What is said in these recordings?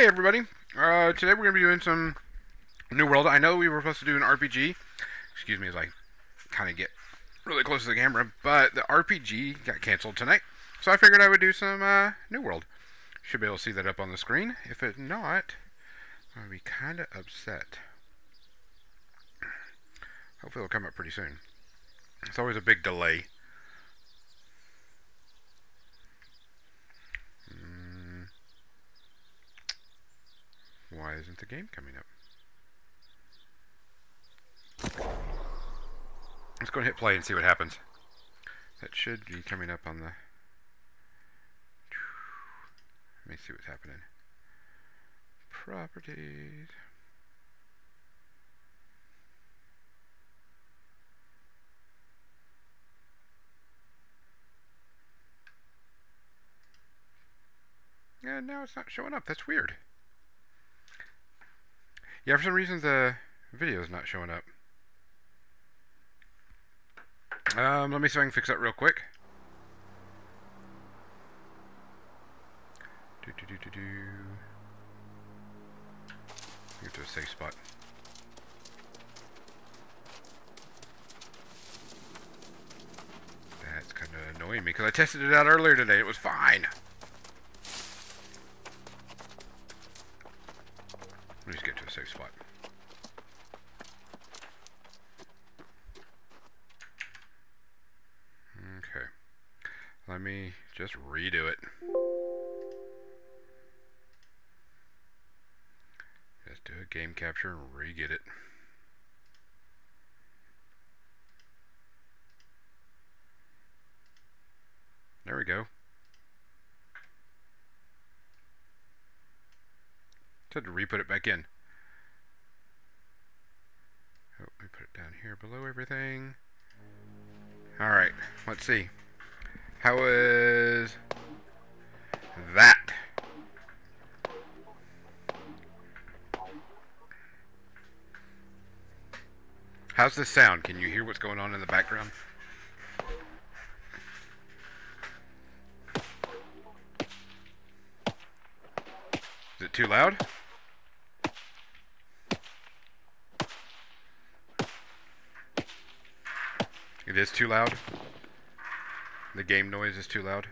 everybody. Today we're going to be doing some New World. I know we were supposed to do an RPG. Excuse me as I kind of get really close to the camera. But the RPG got canceled tonight. So I figured I would do some New World. Should be able to see that up on the screen. If it's not, I'm going to be kind of upset. Hopefully it'll come up pretty soon. It's always a big delay. Why isn't the game coming up? Let's go and hit play and see what happens. That should be coming up on the... Let me see what's happening. Properties. Yeah, now it's not showing up. That's weird. Yeah, for some reason the video is not showing up. Let me see if I can fix that real quick. Get to a safe spot. That's kind of annoying me because I tested it out earlier today. It was fine. Let me just get to a safe spot. Okay. Let me just redo it. Just do a game capture and re-get it. There we go. Had to re-put it back in. Oh, let me put it down here below everything. Alright, let's see. How is that? How's this sound? Can you hear what's going on in the background? Is it too loud? It is too loud. The game noise is too loud.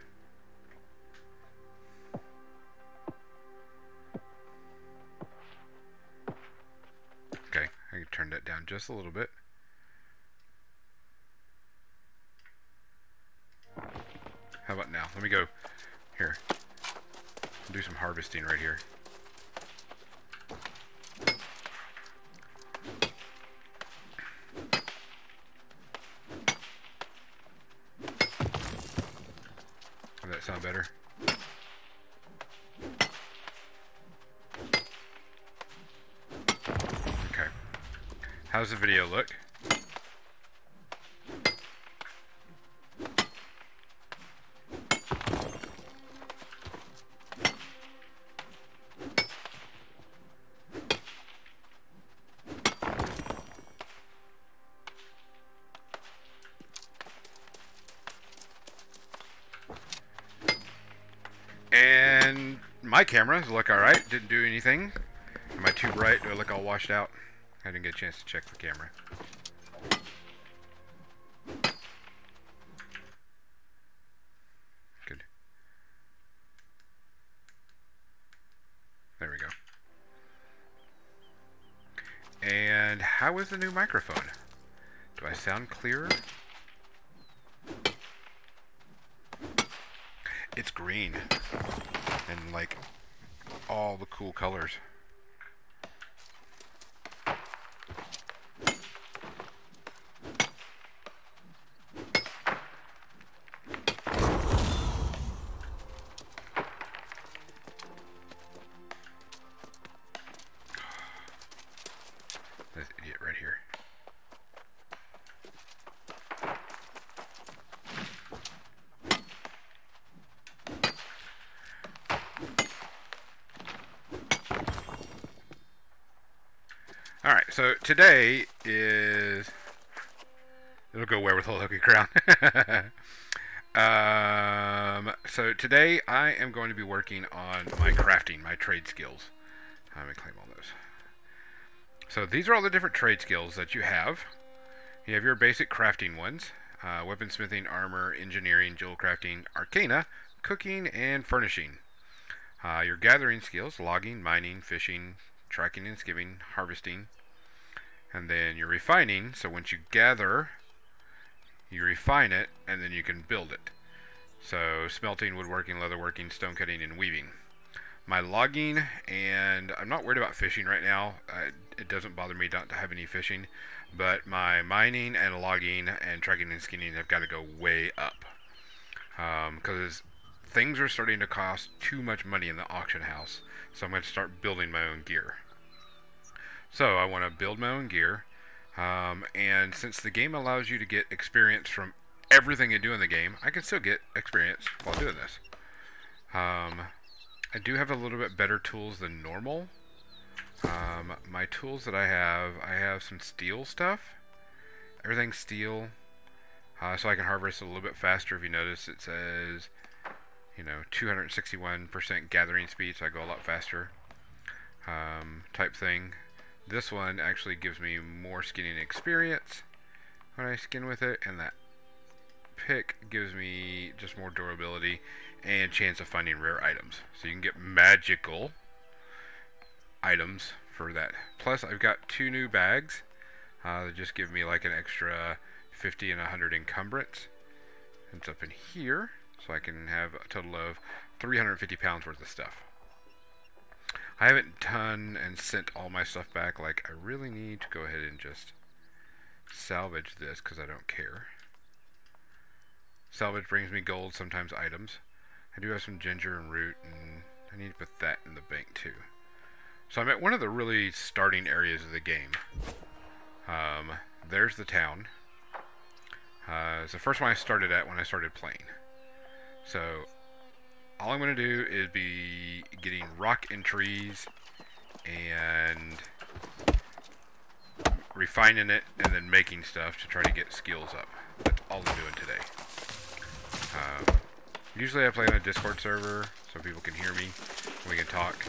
Okay, I can turn that down just a little bit. How about now? Let me go here. Do some harvesting right here. Does that sound better? Okay. How's the video look? And my cameras look alright. Didn't do anything. Am I too bright? Do I look all washed out? I didn't get a chance to check the camera. Good. There we go. And how is the new microphone? Do I sound clearer? It's green and like all the cool colors. This idiot right here. Alright, so today is... It'll go well with the Loki crown. So today I am going to be working on my crafting, my trade skills. Let me claim all those. So these are all the different trade skills that you have. You have your basic crafting ones. Weaponsmithing, armor, engineering, jewel crafting, arcana, cooking, and furnishing. Your gathering skills, logging, mining, fishing, tracking and skimming, harvesting. And then your refining, so once you gather, you refine it, and then you can build it. So smelting, woodworking, leatherworking, stone cutting, and weaving. My logging, and I'm not worried about fishing right now. It doesn't bother me not to have any fishing, but my mining and logging and tracking and skinning have got to go way up, because things are starting to cost too much money in the auction house. So I'm going to start building my own gear. So I want to build my own gear, and since the game allows you to get experience from everything you do in the game, I can still get experience while doing this. I do have a little bit better tools than normal. My tools that I have some steel stuff. Everything's steel, so I can harvest a little bit faster. If you notice, it says, 261% gathering speed, so I go a lot faster, type thing. This one actually gives me more skinning experience when I skin with it, and that pick gives me just more durability and chance of finding rare items. So you can get magical items for that. Plus, I've got 2 new bags that just give me like an extra 50 and 100 encumbrance. It's up in here, so I can have a total of 350 pounds worth of stuff. I haven't done and sent all my stuff back. Like, I really need to go ahead and just salvage this because I don't care. Salvage brings me gold, sometimes items. I do have some ginger and root, and I need to put that in the bank too. So I'm at one of the really starting areas of the game. There's the town. It's the first one I started at when I started playing. So all I'm going to do is be getting rock and trees and refining it and then making stuff to try to get skills up. That's all I'm doing today. Usually I play on a Discord server so people can hear me and we can talk.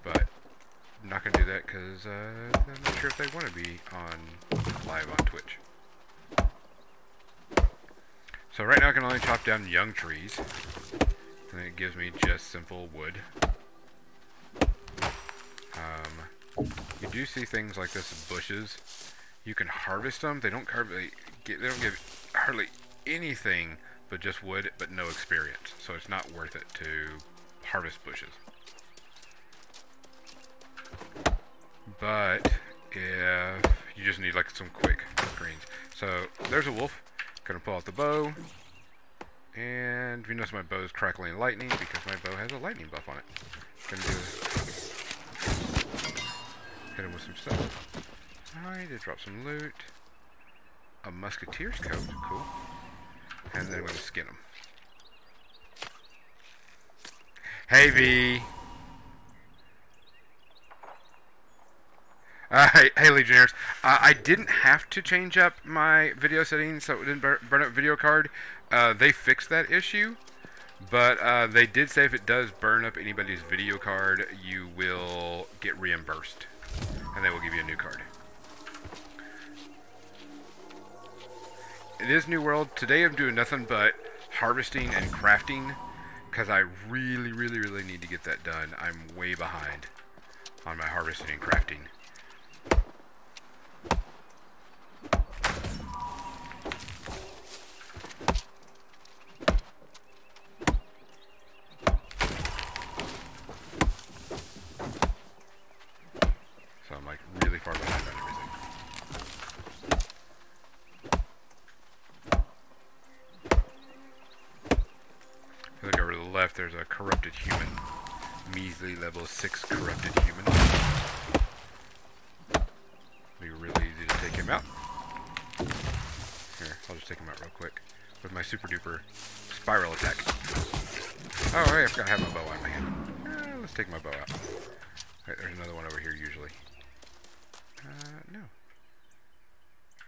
But I'm not going to do that because I'm not sure if they want to be live on Twitch. So right now I can only chop down young trees, and it gives me just simple wood. You do see things like this in bushes. You can harvest them. They don't give hardly anything but just wood, but no experience. So it's not worth it to harvest bushes. But if you just need like some quick greens. So there's a wolf. Gonna pull out the bow, and if you notice my bow is crackling lightning because my bow has a lightning buff on it. Gonna hit him with some stuff. I did drop some loot. A musketeer's coat, cool. And then I'm gonna skin him. Hey V. Hey Legionnaires, I didn't have to change up my video settings so it didn't burn up video card. They fixed that issue, but they did say if it does burn up anybody's video card, you will get reimbursed, and they will give you a new card. It is New World. Today I'm doing nothing but harvesting and crafting, because I really need to get that done. I'm way behind on my harvesting and crafting. So I'm like really far behind on everything. If you look over to the left, there's a corrupted human. Measly level 6 corrupted human. Be really easy to take him out. Here, I'll just take him out real quick with my super duper spiral attack. Oh, hey, I forgot to have my bow on my hand. Let's take my bow out. Right, there's another one over here usually. No.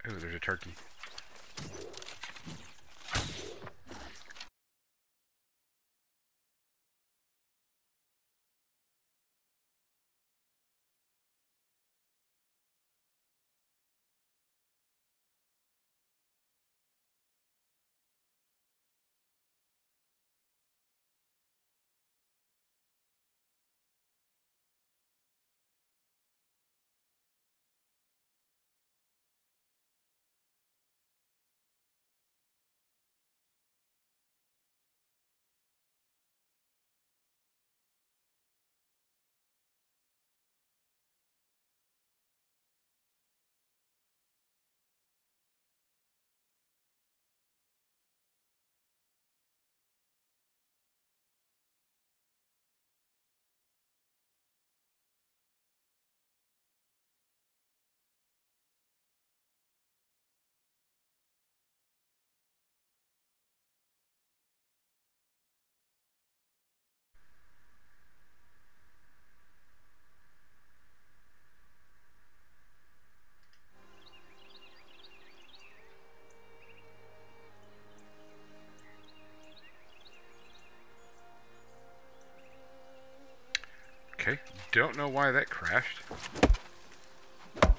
Oh, there's a turkey. Okay, don't know why that crashed. If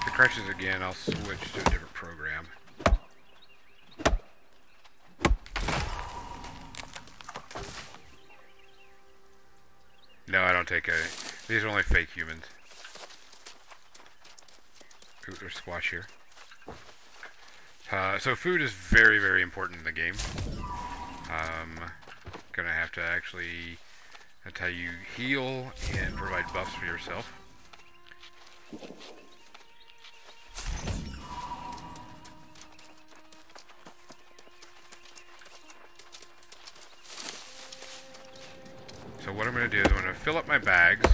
it crashes again, I'll switch to a different program. No, I don't take a... These are only fake humans. Ooh, there's squash here. So food is very, very important in the game. Gonna have to actually... That's how you heal and provide buffs for yourself. So what I'm going to do is I'm going to fill up my bags.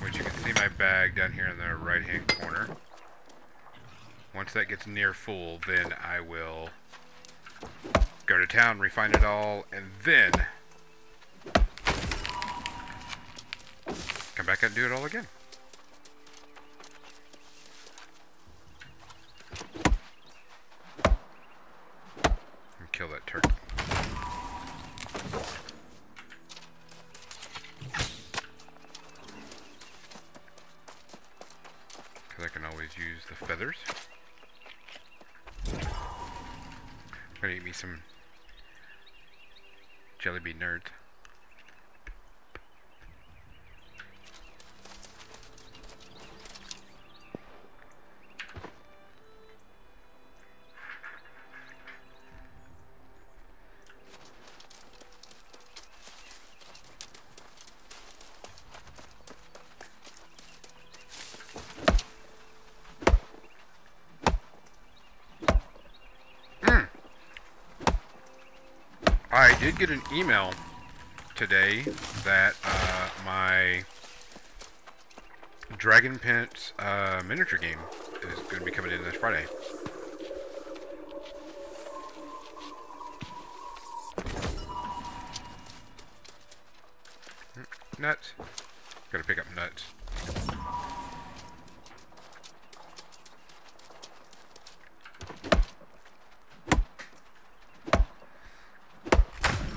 Which you can see my bag down here in the right hand corner. Once that gets near full, then I will go to town, refine it all, and then come back and do it all again. And kill that turkey. Because I can always use the feathers. I'm gonna eat me some jelly bean nerds. I did get an email today that my Dragon Pence miniature game is going to be coming in this Friday. Nuts. Gotta pick up nuts.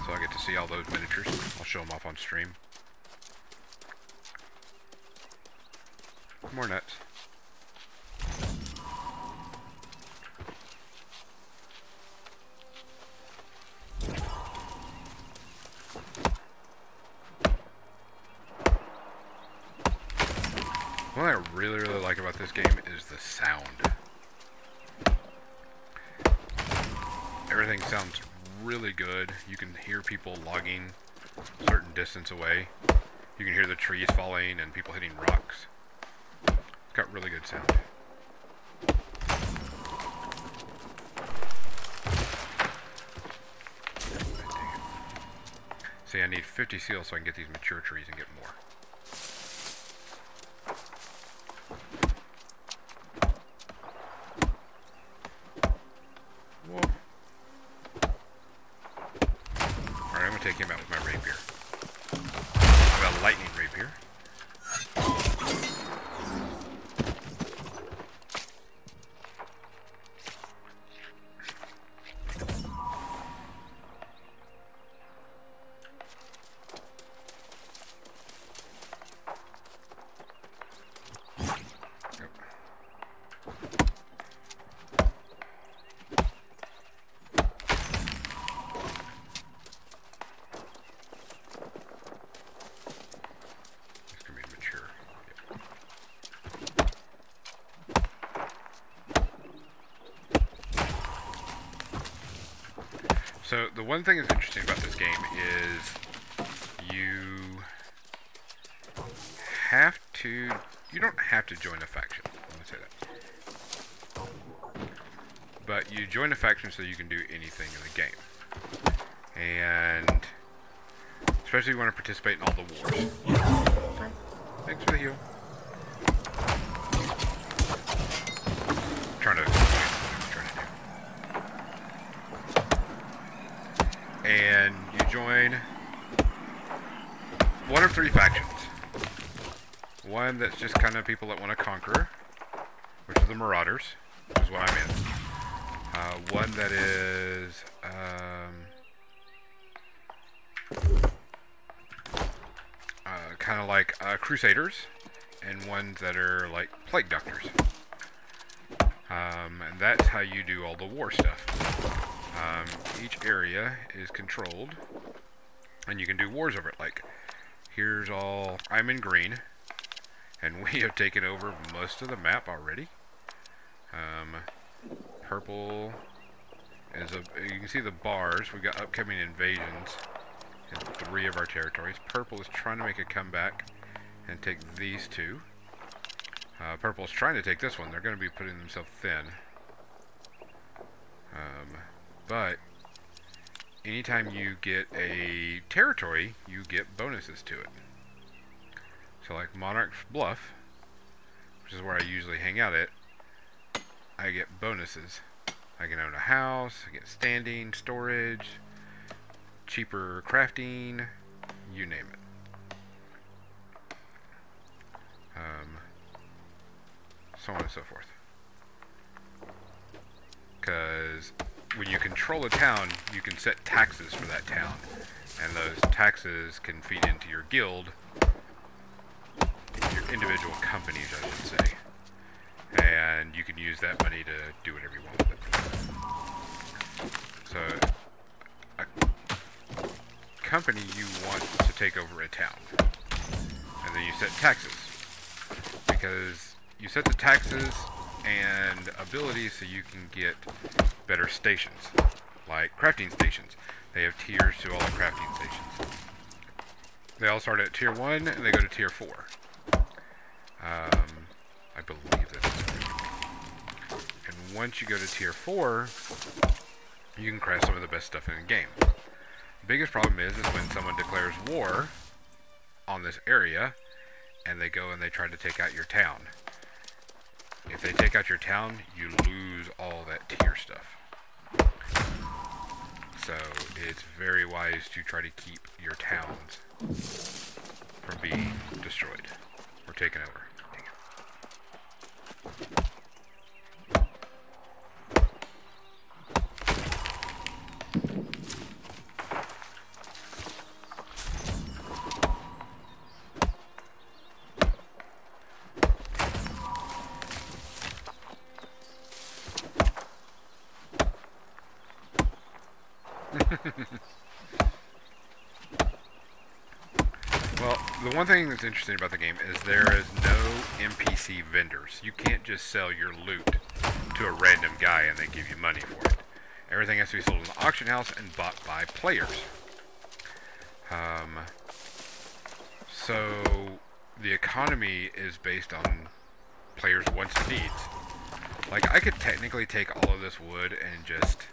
So I get to see all those miniatures. I'll show them off on stream. More nuts. What I really like about this game is the sound. Everything sounds really good. You can hear people logging a certain distance away. You can hear the trees falling and people hitting rocks. It's got really good sound. See, I need 50 seals so I can get these mature trees and get more. Alright, I'm going to take him out with my rapier. I've got a lightning rapier. So the one thing that's interesting about this game is you don't have to join a faction. Let me say that. But you join a faction so you can do anything in the game. And especially if you want to participate in all the wars. Oh, thanks for the heal. And you join one of three factions. One that's just kind of people that want to conquer, which is the Marauders, which is what I'm One that is kind of like Crusaders, and ones that are like Plague Doctors. And that's how you do all the war stuff. Each area is controlled, and you can do wars over it. Like, here's all... I'm in green, and we have taken over most of the map already. Purple is you can see the bars. We've got upcoming invasions in 3 of our territories. Purple is trying to make a comeback and take these 2. Purple is trying to take this one. They're going to be putting themselves thin. But anytime you get a territory, you get bonuses to it. So like Monarch's Bluff, which is where I usually hang out at, I get bonuses. I can own a house, I get standing, storage, cheaper crafting, you name it. So on and so forth. Because when you control a town, you can set taxes for that town. And those taxes can feed into your guild, your individual companies, I should say. And you can use that money to do whatever you want with it. So, a company, you want to take over a town. And then you set taxes. Because you set the taxes and abilities so you can get better stations, like crafting stations. They have tiers to all the crafting stations. They all start at tier 1 and they go to tier 4. I believe that's right. And once you go to tier 4, you can craft some of the best stuff in the game. The biggest problem is when someone declares war on this area and they go and they try to take out your town. If they take out your town, you lose all that tier stuff. So it's very wise to try to keep your towns from being destroyed or taken over. Well, the one thing that's interesting about the game is there is no NPC vendors. You can't just sell your loot to a random guy and they give you money for it. Everything has to be sold in the auction house and bought by players. So the economy is based on players' wants and needs. Like, I could technically take all of this wood and just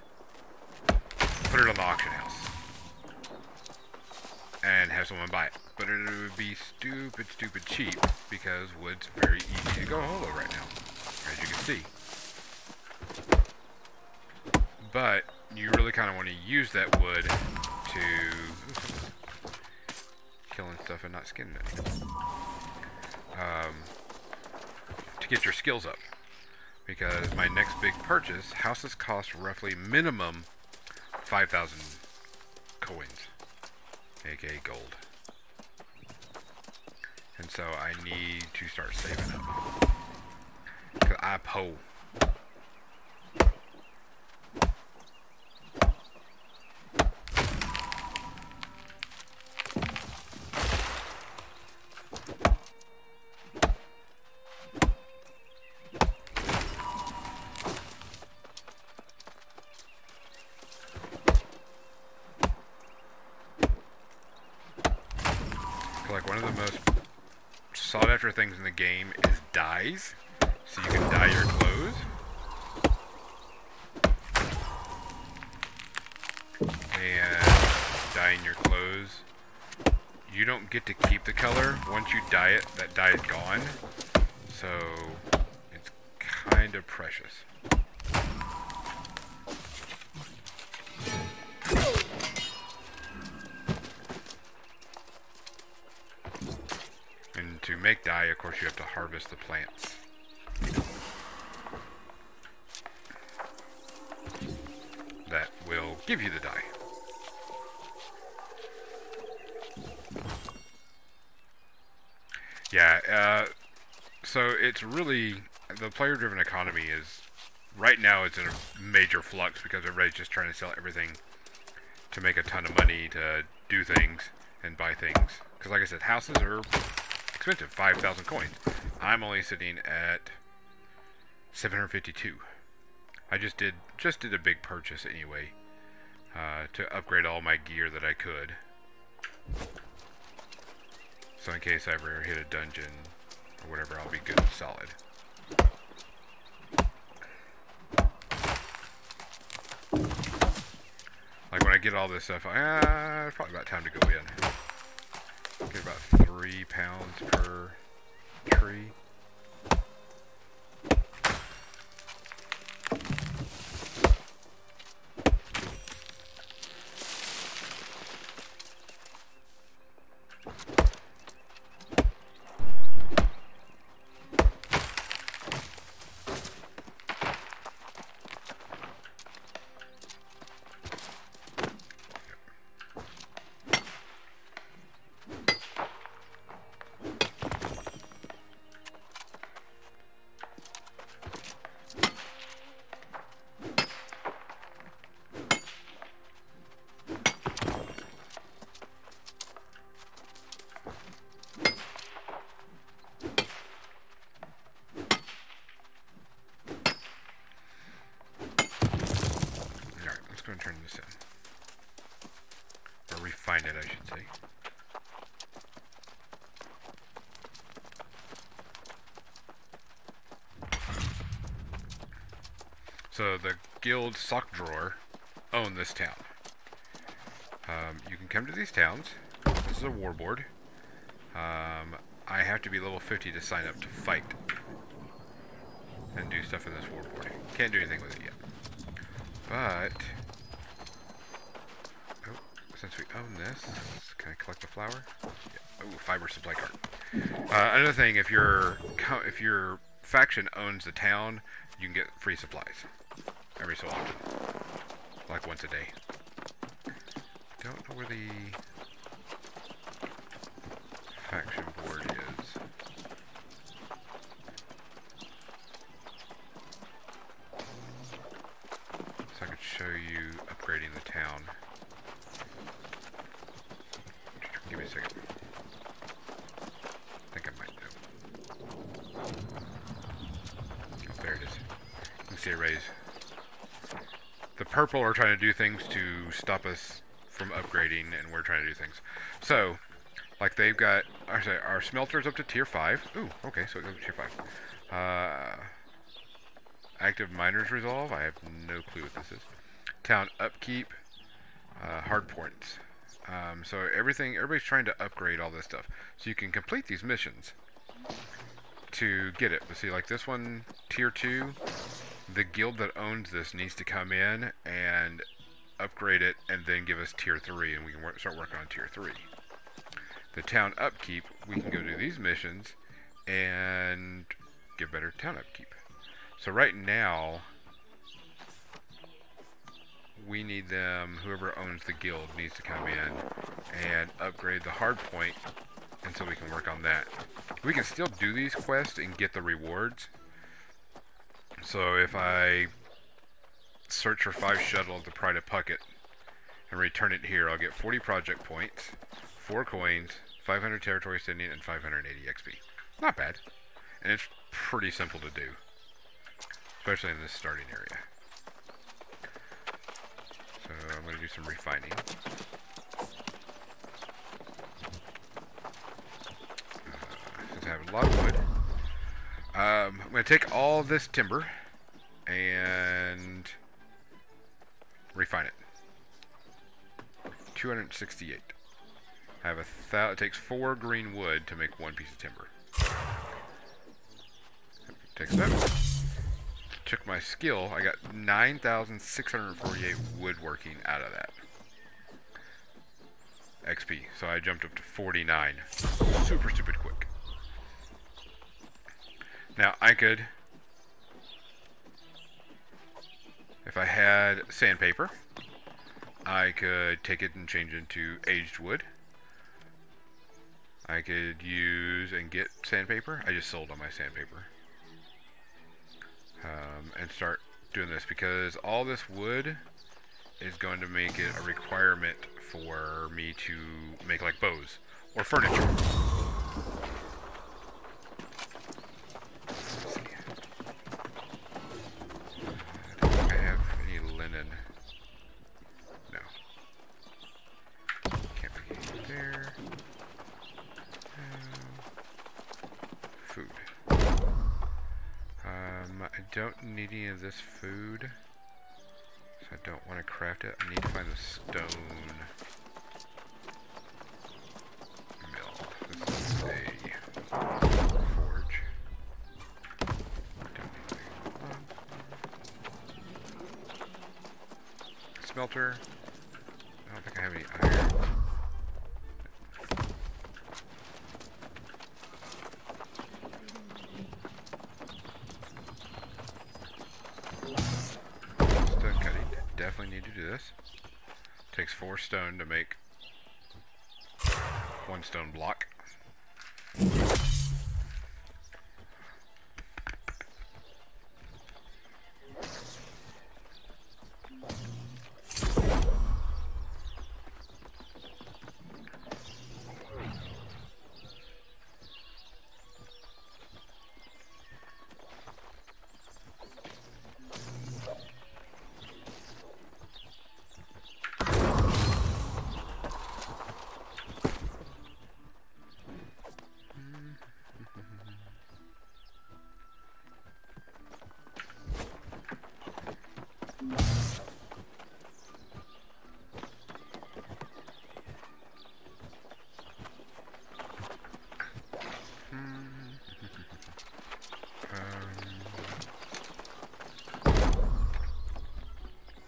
put it on the auction house and have someone buy it. But it would be stupid cheap because wood's very easy to go hollow right now, as you can see. But you really kind of want to use that wood to killing stuff and not skinning it. To get your skills up. Because my next big purchase, houses cost roughly minimum 5,000 coins, aka gold. And so I need to start saving up. Cause I po. Like, one of the most sought after things in the game is dyes, so you can dye your clothes. And dyeing your clothes, you don't get to keep the color. Once you dye it, that dye is gone. So it's kind of precious. And to make dye, of course, you have to harvest the plants. give you the die. Yeah, so it's really, the player-driven economy is, right now it's in a major flux because everybody's just trying to sell everything to make a ton of money, to do things and buy things. Because like I said, houses are expensive, 5,000 coins. I'm only sitting at 752. I just did a big purchase anyway, to upgrade all my gear that I could. So in case I ever hit a dungeon or whatever, I'll be good and solid. Like when I get all this stuff, it's probably about time to go in. Get about 3 pounds per tree. Going to turn this in. Or refine it, I should say. So the guild sock drawer own this town. You can come to these towns. This is a war board. I have to be level 50 to sign up to fight and do stuff in this war board. Can't do anything with it yet. But since we own this, can I collect the flower? Yeah. Oh, fiber supply card. Another thing, if your faction owns the town, you can get free supplies every so often, like once a day. Don't know where the faction board is. So I could show you upgrading the town. Give me a second. I think I might know. Oh, there it is. You can see a raise. The purple are trying to do things to stop us from upgrading, and we're trying to do things. So, like they've got, our smelter's up to tier 5. Ooh, okay, so it goes to tier 5. Active miners resolve. I have no clue what this is. Town upkeep. Hard points. So everybody's trying to upgrade all this stuff. So you can complete these missions to get it. But see, like this one, tier 2, the guild that owns this needs to come in and upgrade it and then give us tier 3, and we can start working on tier 3. The town upkeep, we can go do these missions and get better town upkeep. So right now, we need them, whoever owns the guild needs to come in and upgrade the hard point, and so we can work on that. We can still do these quests and get the rewards. So if I search for 5 shuttle at the Pride of Puckett and return it here, I'll get 40 project points, 4 coins, 500 territory sending, and 580 XP. Not bad. And it's pretty simple to do, especially in this starting area. So I'm going to do some refining. Since I have a lot of wood, I'm going to take all this timber and refine it. 268. I have it takes 4 green wood to make 1 piece of timber. Takes that. Took my skill. I got 9,648 woodworking out of that. XP. So I jumped up to 49. Super stupid quick. Now I could, if I had sandpaper, I could take it and change it into aged wood. I could use and get sandpaper. I just sold all my sandpaper. And start doing this because all this wood is going to make it a requirement for me to make like bows or furniture. Let's see. Do I have any linen? No. Can't be there. Food. I don't need any of this food, so I don't want to craft it. I need to find the stone mill. This is a forge. Don't need to smelter. I don't think I have any iron. Definitely need to do this. Takes 4 stone to make 1 stone block.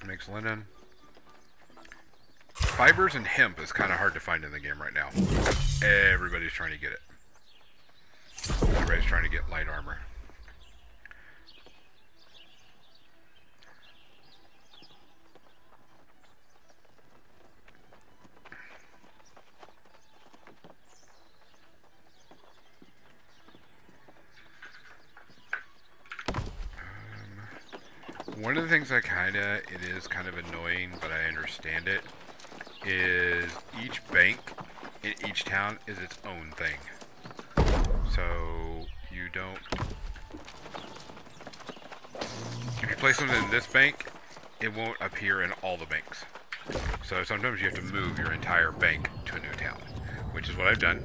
Makes linen. Fibers and hemp is kind of hard to find in the game right now. Everybody's trying to get it. Everybody's trying to get light armor. One of the things it is kind of annoying, but I understand it, is each bank in each town is its own thing. So you don't, if you place something in this bank, it won't appear in all the banks. So sometimes you have to move your entire bank to a new town, which is what I've done.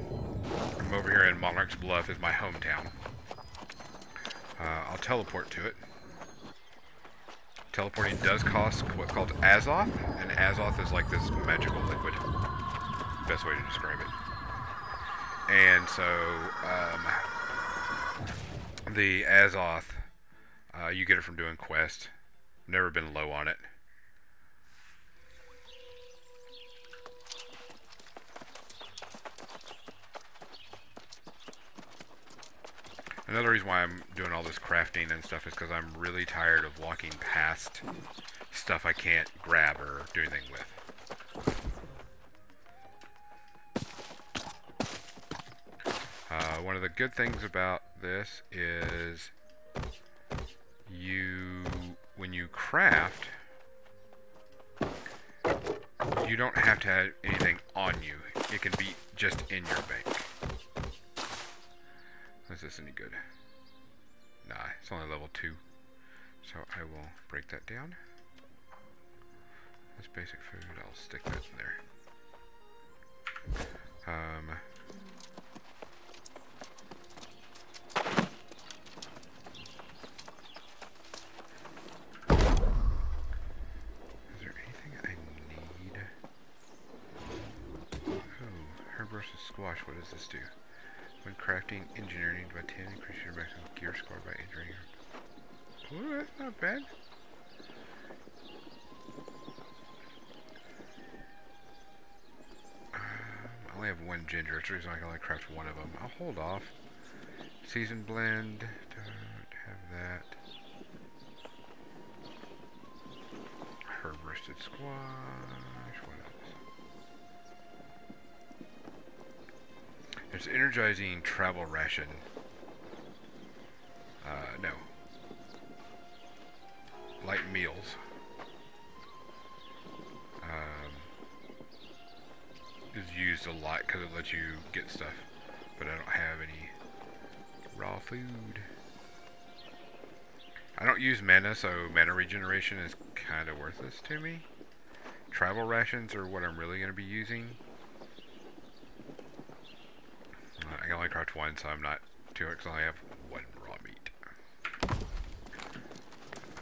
I'm over here in Monarch's Bluff is my hometown. I'll teleport to it. Teleporting does cost what's called Azoth, and Azoth is like this magical liquid. Best way to describe it. And so, the Azoth, you get it from doing quests. Never been low on it. Another reason why I'm doing all this crafting and stuff is because I'm really tired of walking past stuff I can't grab or do anything with. One of the good things about this is when you craft, you don't have to have anything on you. It can be just in your bank. Is this any good? Nah, it's only level 2. So I will break that down. That's basic food. I'll stick that in there. Is there anything I need? Oh, herb roasted squash. What does this do? When crafting engineering by 10, increase your maximum gear score by engineering. Ooh, that's not bad. I only have 1 ginger. That's the reason I can only craft 1 of them. I'll hold off. Season blend. Don't have that. Herb roasted squash. There's energizing travel ration. No. Light meals. Is used a lot because it lets you get stuff. But I don't have any raw food. I don't use mana, so mana regeneration is kind of worthless to me. Travel rations are what I'm really going to be using. I can only craft one, so I'm not too because I only have one raw meat.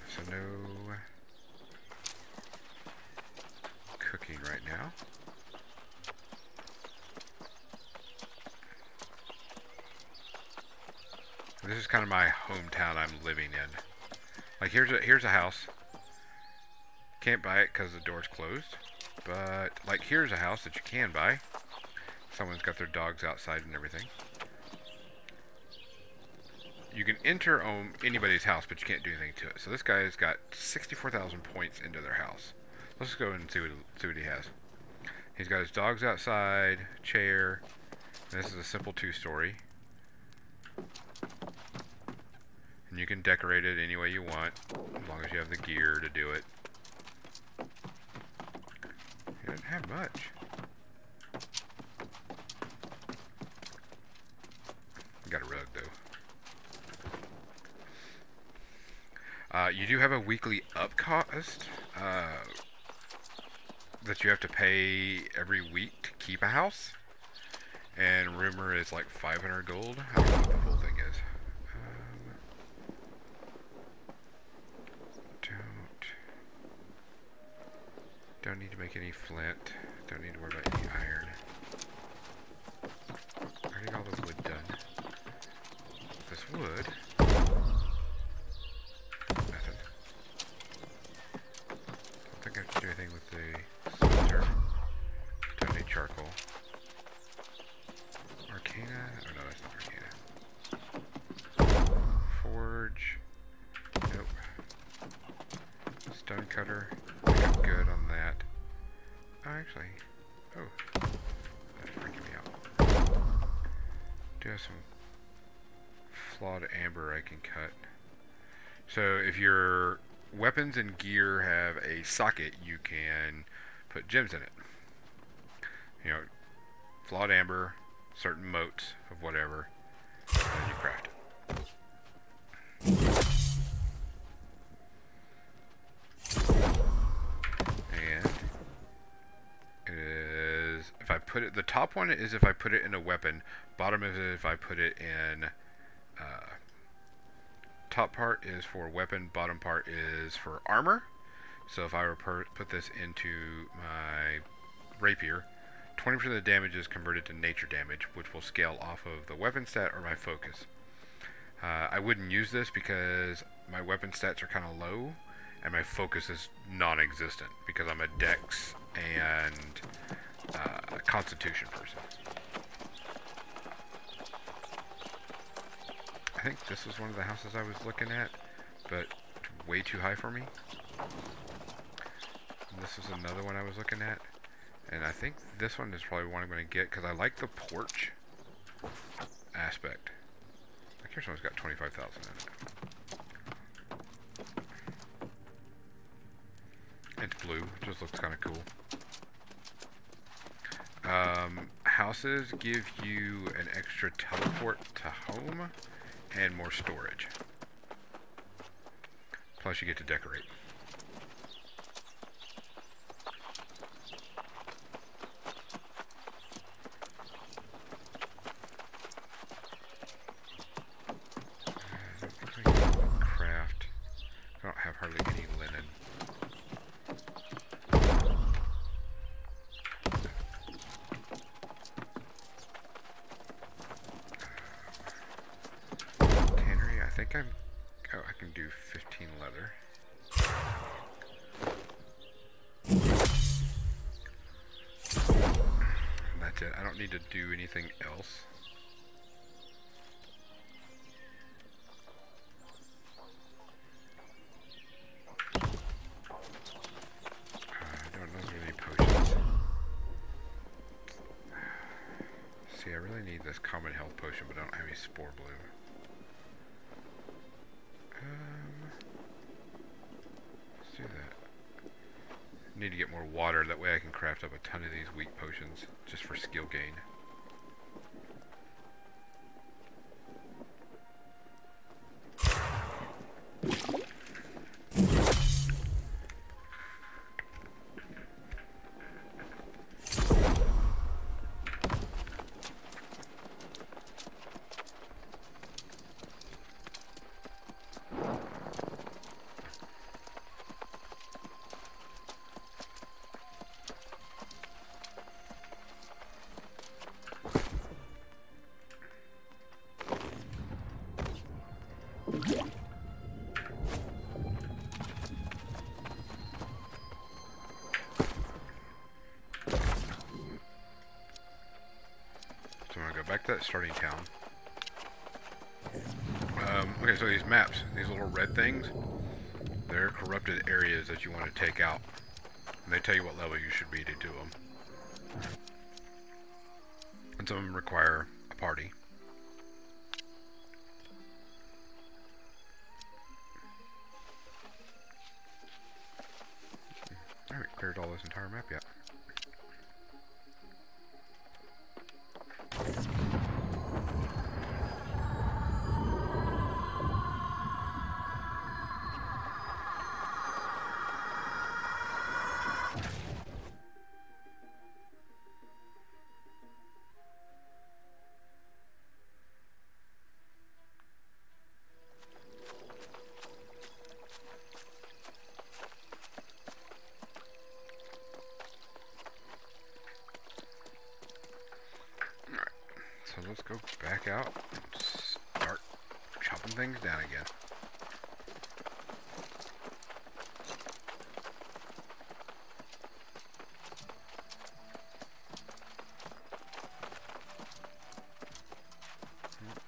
So no cooking right now. This is kind of my hometown I'm living in. Like here's a house. Can't buy it because the door's closed. But like here's a house that you can buy. Someone's got their dogs outside and everything. You can enter anybody's house, but you can't do anything to it. So this guy's got 64,000 points into their house. Let's go and see what he has. He's got his dogs outside, chair. This is a simple 2-story. And you can decorate it any way you want, as long as you have the gear to do it. He doesn't have much. Got a rug, though. You do have a weekly up cost that you have to pay every week to keep a house. And rumor is like 500 gold. I don't know what the whole thing is. Don't need to make any flint. Don't need to worry about any iron. I already got all the wood done. This wood. Nothing. Don't think I have to do anything with the smelter. Don't need charcoal. Arcana? Oh no, that's not Arcana. Forge. Nope. Stone cutter. I got good on that. Oh, actually. Oh. That's freaking me out. Do have some flawed amber I can cut. So if your weapons and gear have a socket, you can put gems in it. You know, flawed amber, certain motes of whatever, and then you craft it. And it is, if I put it, the top one is if I put it in a weapon, bottom is if I put it in, top part is for weapon, bottom part is for armor. So if I were put this into my rapier, 20% of the damage is converted to nature damage, which will scale off of the weapon stat or my focus. I wouldn't use this because my weapon stats are kind of low, and my focus is non-existent because I'm a dex and constitution person. I think this was one of the houses I was looking at, but way too high for me. And this is another one I was looking at. And I think this one is probably one I'm going to get because I like the porch aspect. Like here's one's got 25,000 in it. It's blue, it just looks kind of cool. Houses give you an extra teleport to home and more storage. Plus you get to decorate. Craft. I don't have hardly any linen. Tannery, I think I'm... Oh, I can do 15 leather. And that's it. I don't need to do anything else. I don't know if there are any potions. See, I really I need this common health potion, but I don't have any spore bloom. Let's do that. Need to get more water, that way I can craft up a ton of these weak potions, just for skill gain. So I'm gonna go back to that starting town. Okay, so these maps, these little red things, they're corrupted areas that you want to take out. And they tell you what level you should be to do them. And some of them require a party. I haven't cleared all this entire map yet. So let's go back out and start chopping things down again.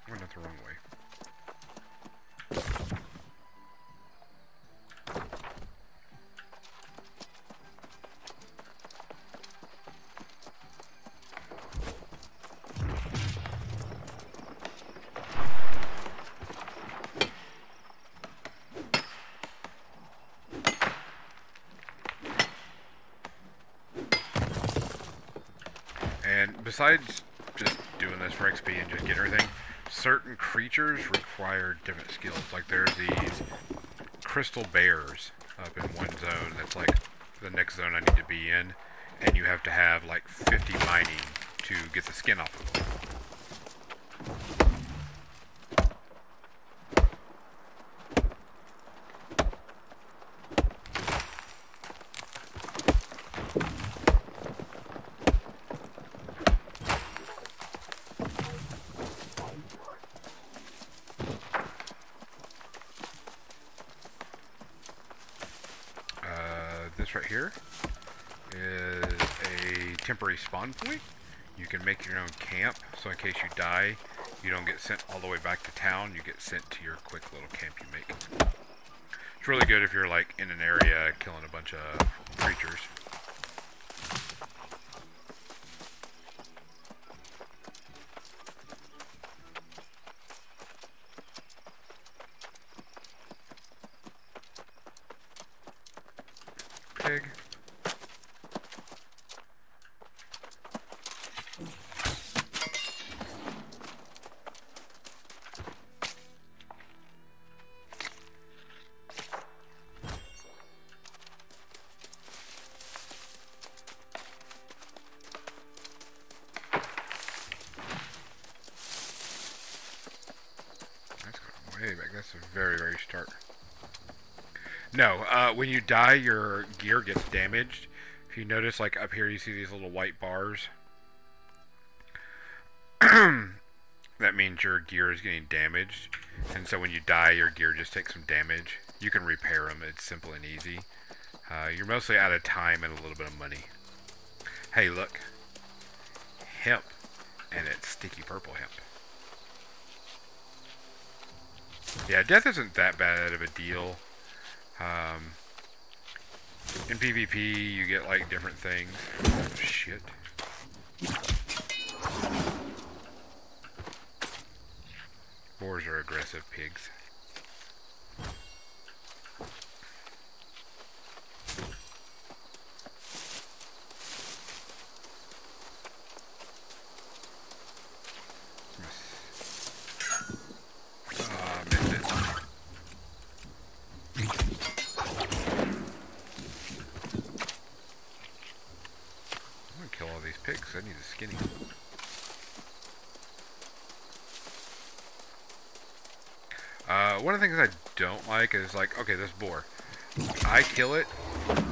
Went out the wrong way. And besides just doing this for XP and just getting everything, certain creatures require different skills. Like there's these crystal bears up in one zone that's like the next zone I need to be in, and you have to have like 50 mining to get the skin off of them. This right here is a temporary spawn point. You can make your own camp, so in case you die, you don't get sent all the way back to town. You get sent to your quick little camp you make. It's really good if you're like in an area killing a bunch of creatures. Pig. That's going way back. That's a very, very start. No, when you die, your gear gets damaged. If you notice, like up here, you see these little white bars. That means your gear is getting damaged. And so when you die, your gear just takes some damage. You can repair them. It's simple and easy. You're mostly out of time and a little bit of money. Hey, look. Hemp. And it's sticky purple hemp. Yeah, death isn't that bad of a deal. In PvP, you get like different things. Oh, shit. boars are aggressive pigs. Missed it. I'm gonna kill all these pigs. I need a skinny. One of the things I don't like is like, okay, this boar. I kill it.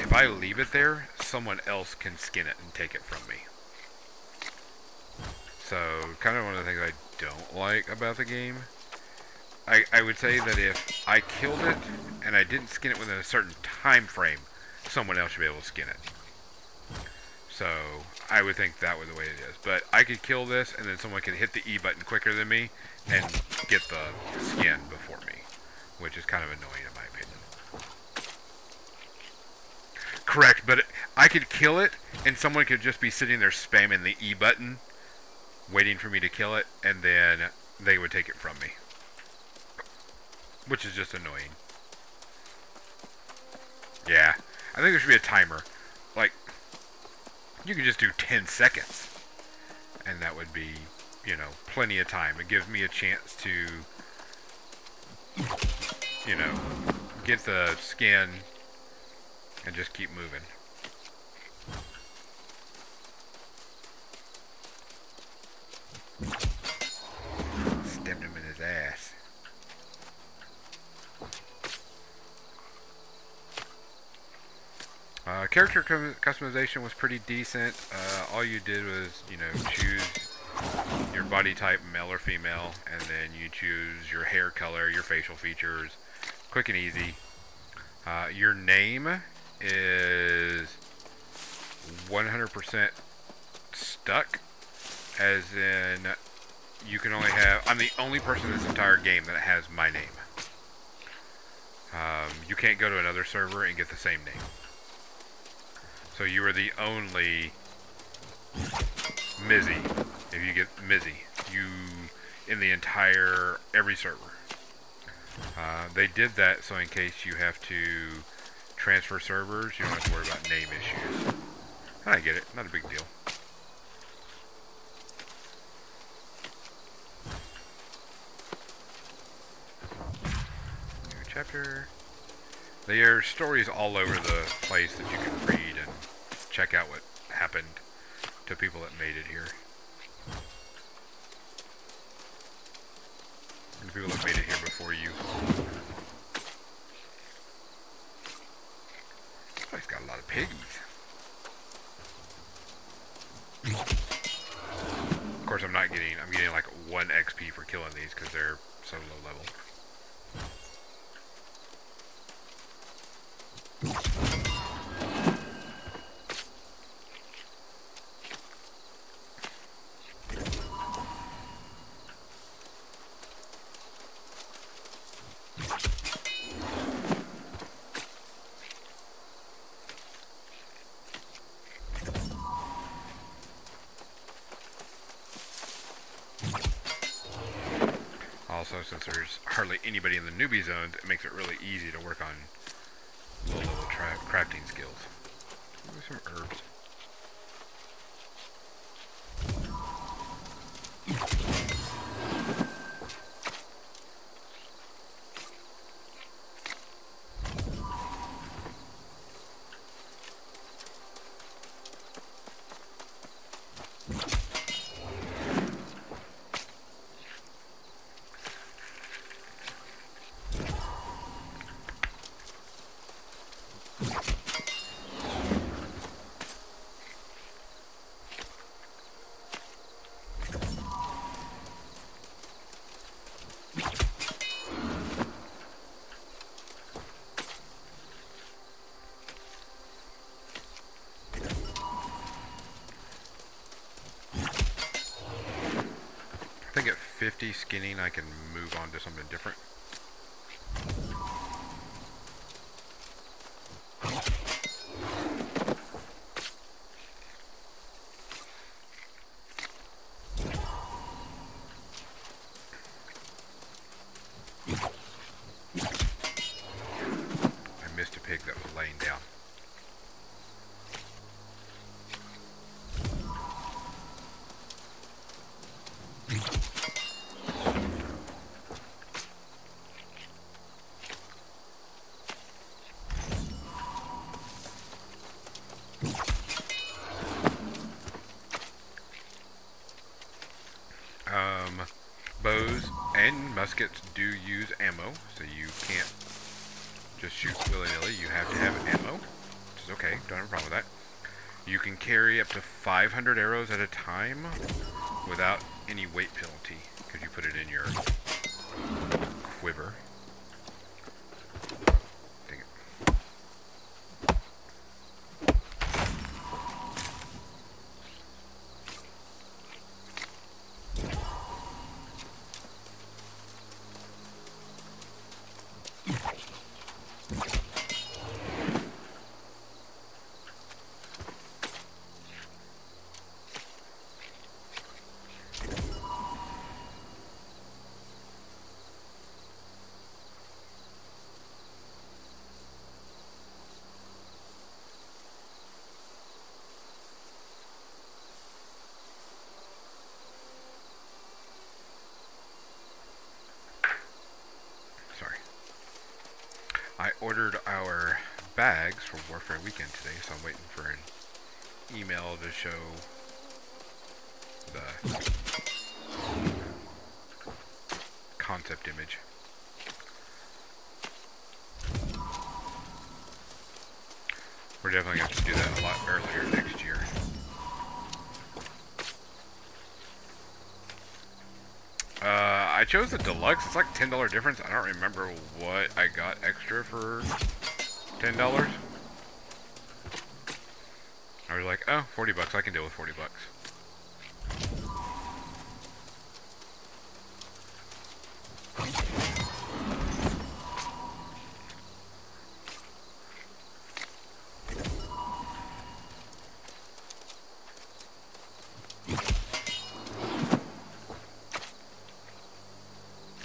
If I leave it there, someone else can skin it and take it from me. So, kind of one of the things I don't like about the game. I would say that if I killed it and I didn't skin it within a certain time frame, someone else should be able to skin it. So, I would think that was the way it is. But I could kill this and then someone could hit the E button quicker than me and get the skin before me, which is kind of annoying in my opinion. Correct, but I could kill it and someone could just be sitting there spamming the E button, waiting for me to kill it, and then they would take it from me. Which is just annoying. Yeah, I think there should be a timer. Like, you could just do 10 seconds. And that would be, you know, plenty of time. It gives me a chance to, you know, get the skin and just keep moving. Stabbed him in his ass. Character customization was pretty decent. All you did was, you know, choose your body type, male or female, and then you choose your hair color, your facial features. Quick and easy. Your name is 100% stuck, as in you can only have... I'm the only person in this entire game that has my name. You can't go to another server and get the same name. So you are the only Mizzy. If you get Mizzy, you in the entire every server. They did that so in case you have to transfer servers, you don't have to worry about name issues. I get it, not a big deal. New chapter. There are stories all over the place that you can read and check out what happened to people that made it here. And the people that made it here before you. This place got a lot of piggies. Of course, I'm getting like 1 XP for killing these because they're so low level. Also, since there's hardly anybody in the newbie zones, it makes it really easy to work on low-level crafting skills. Maybe some herbs. I think at 50 skinning I can move on to something different. muskets do use ammo, so you can't just shoot willy-nilly. You have to have ammo, which is okay. Don't have a problem with that. You can carry up to 500 arrows at a time without any weight penalty, because you put it in your quiver. Dang it. Sorry. I ordered our bags for Warfare Weekend today, so I'm waiting for an email to show the concept image. We're definitely going to have to do that a lot earlier next year. I chose the deluxe. It's like $10 difference. I don't remember what I got extra for $10. I was like, oh, 40 bucks. I can deal with 40 bucks.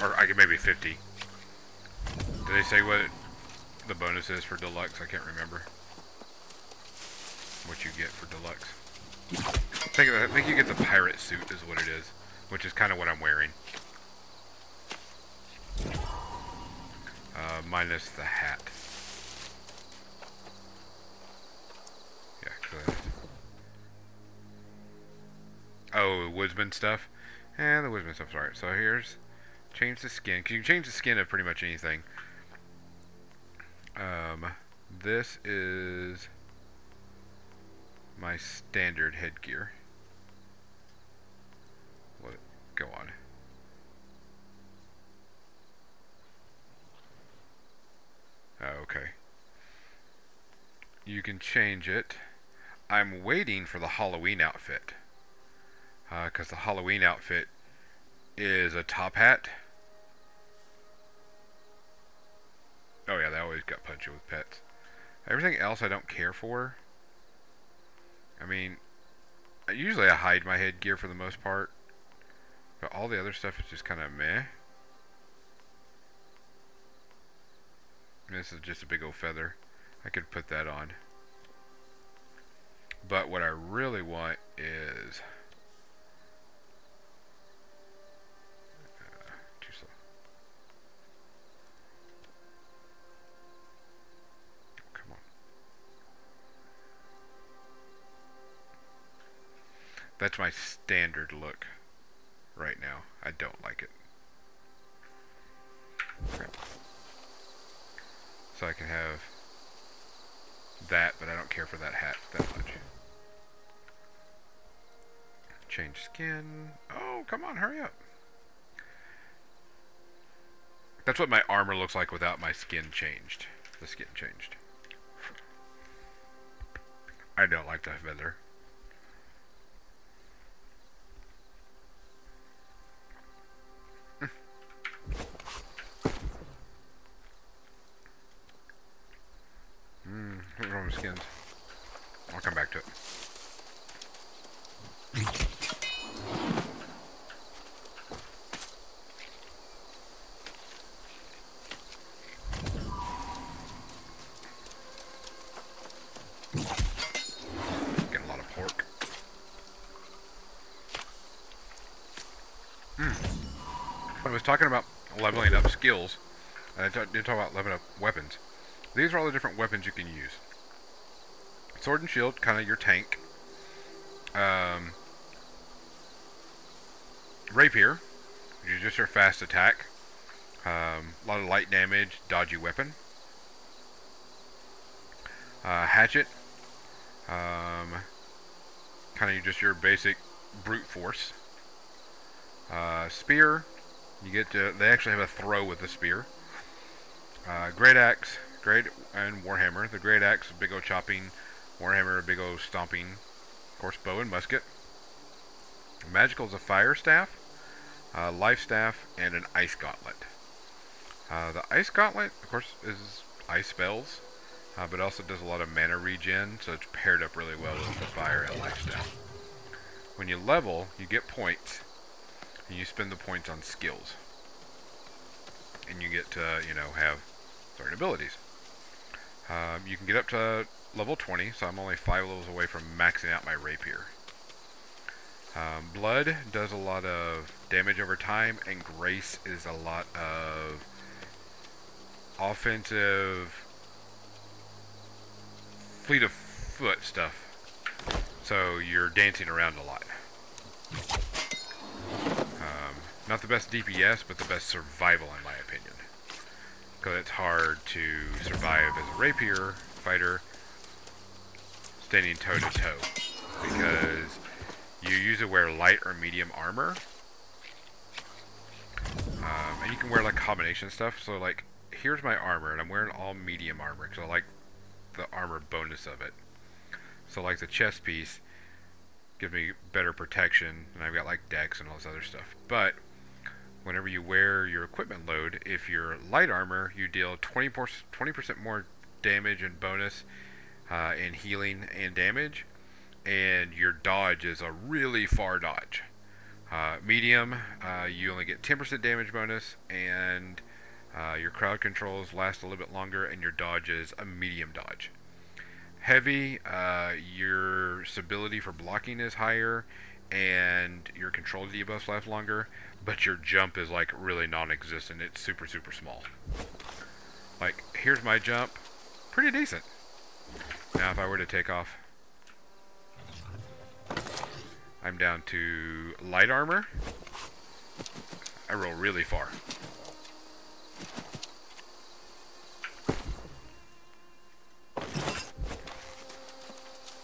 Or I could maybe 50. Did they say what the bonus is for deluxe? I can't remember. What you get for deluxe. I think you get the pirate suit is what it is. Which is kind of what I'm wearing. Minus the hat. Yeah, good. Oh, woodsman stuff? Eh, the woodsman stuff's alright. So here's... change the skin, because you can change the skin of pretty much anything. This is my standard headgear. Let it go on. Oh, okay. You can change it. I'm waiting for the Halloween outfit. Because the Halloween outfit is a top hat. Oh yeah, they always got punchy with pets. Everything else I don't care for. I mean, usually I hide my headgear for the most part. But all the other stuff is just kind of meh. And this is just a big old feather. I could put that on. But what I really want is... too slow. Come on. That's my standard look right now. I don't like it. Okay. So I can have that, but I don't care for that hat that much. Change skin. Oh, come on, hurry up. That's what my armor looks like without my skin changed. The skin changed. I don't like the feather. What's wrong with skins? I'll come back to it. Getting a lot of pork. I was talking about leveling up skills, and I didn't talk about leveling up weapons. These are all the different weapons you can use. Sword and shield, kind of your tank. Rapier, which is just your fast attack. A lot of light damage, dodgy weapon. Hatchet. Kind of just your basic brute force. Spear. You get to. They actually have a throw with the spear. Great axe. Great and warhammer. The great axe, big old chopping. Warhammer, big old stomping. Of course, bow and musket. Magical is a fire staff, life staff, and an ice gauntlet. The ice gauntlet, of course, is ice spells, but also does a lot of mana regen, so it's paired up really well with the fire and life staff. When you level, you get points, and you spend the points on skills, and you get to, have certain abilities. You can get up to level 20, so I'm only 5 levels away from maxing out my rapier. Blood does a lot of damage over time, and Grace is a lot of offensive, fleet of foot stuff. So you're dancing around a lot. Not the best DPS, but the best survival in my opinion. Because it's hard to survive as a rapier fighter standing toe to toe. Because you usually wear light or medium armor. And you can wear like combination stuff. So like, here's my armor, and I'm wearing all medium armor because I like the armor bonus of it. So like the chest piece gives me better protection, and I've got like dex and all this other stuff. But whenever you wear your equipment load, if you're light armor, you deal 20% more damage and bonus in healing and damage. And your dodge is a really far dodge. Medium, you only get 10% damage bonus, and your crowd controls last a little bit longer, and your dodge is a medium dodge. Heavy, your stability for blocking is higher, and your control debuffs last longer, but your jump is like really non-existent. It's super, super small. Like, here's my jump. Pretty decent. Now if I were to take off, I'm down to light armor. I roll really far.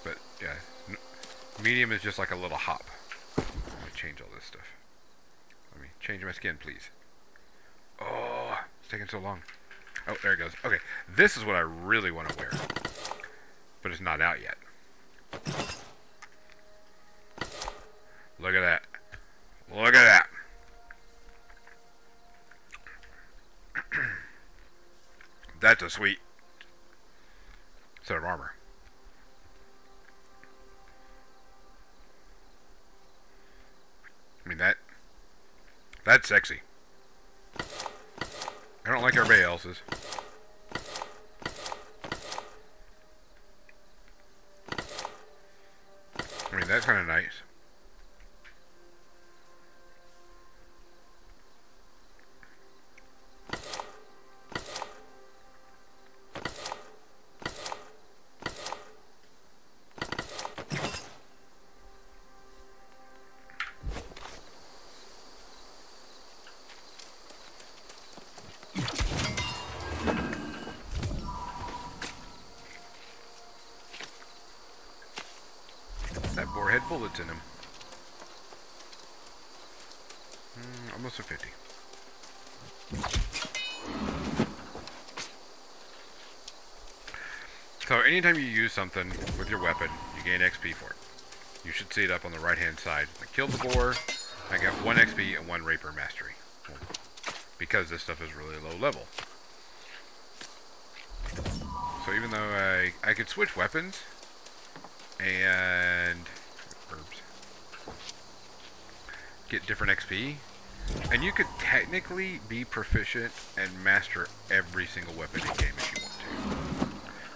But yeah, medium is just like a little hop. Let me change all this stuff. Let me change my skin, please. Oh, it's taking so long. Oh, there it goes. Okay, this is what I really want to wear, but it's not out yet. Look at that. Look at that. That's a sweet set of armor. I mean, that's sexy. I don't like everybody else's. I mean, that's kind of nice. That boar had bullets in him. Almost a 50. So anytime you use something with your weapon, you gain XP for it. You should see it up on the right hand side. I killed the boar, I got 1 XP and 1 rapier mastery. Because this stuff is really low level. So even though I could switch weapons and herbs, get different XP, and you could technically be proficient and master every single weapon in game if you want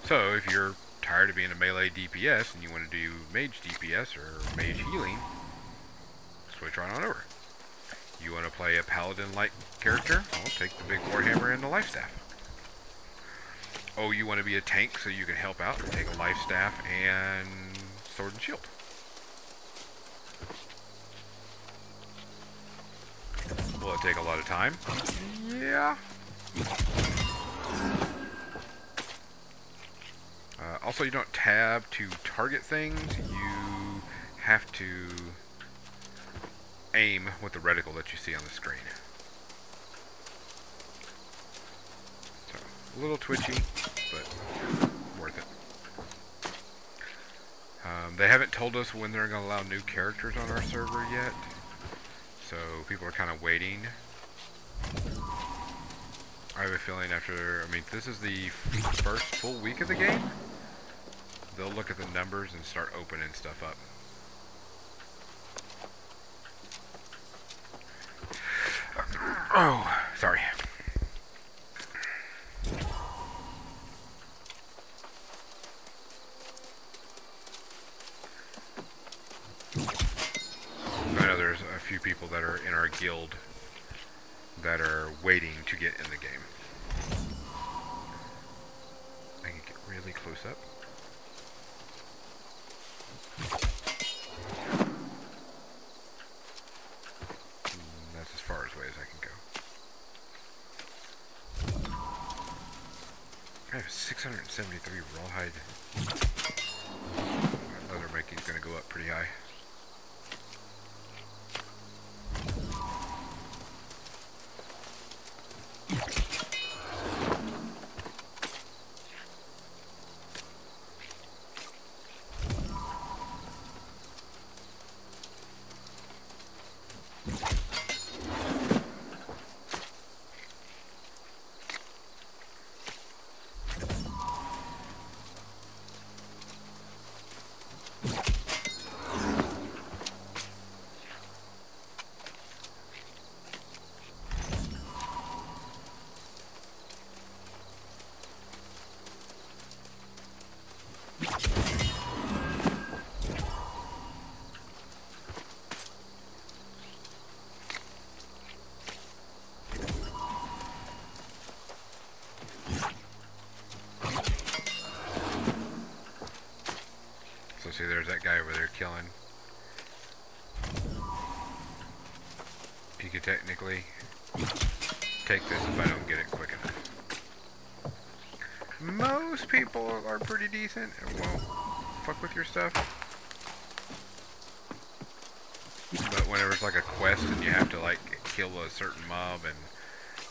to. So if you're tired of being a melee DPS and you want to do mage DPS or mage healing, switch right on over. You want to play a paladin-like character? Well, take the big warhammer and the life staff. Oh, you want to be a tank so you can help out? Take a life staff and sword and shield. Will it take a lot of time? Yeah. Also, you don't tab to target things. You have to aim with the reticle that you see on the screen. So, a little twitchy, but worth it. They haven't told us when they're going to allow new characters on our server yet, so people are kind of waiting. I have a feeling after, I mean, this is the first full week of the game, they'll look at the numbers and start opening stuff up. Oh, sorry. I know there's a few people that are in our guild that are waiting to get in the game. I can get really close up. And that's as far away as I can go. I have 673 rawhide. My leather making's going to go up pretty high. So see, there's that guy over there killing. You could technically take this if I don't get it quick enough. Most people are pretty decent and won't fuck with your stuff. But whenever it's like a quest and you have to like kill a certain mob and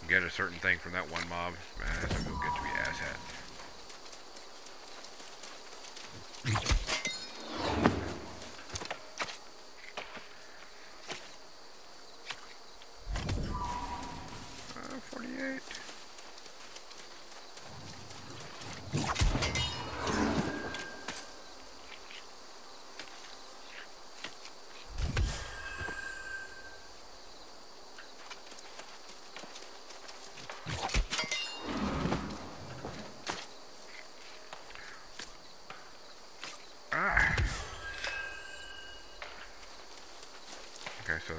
get a certain thing from that one mob, man, that's a real good to be asshat. Okay, so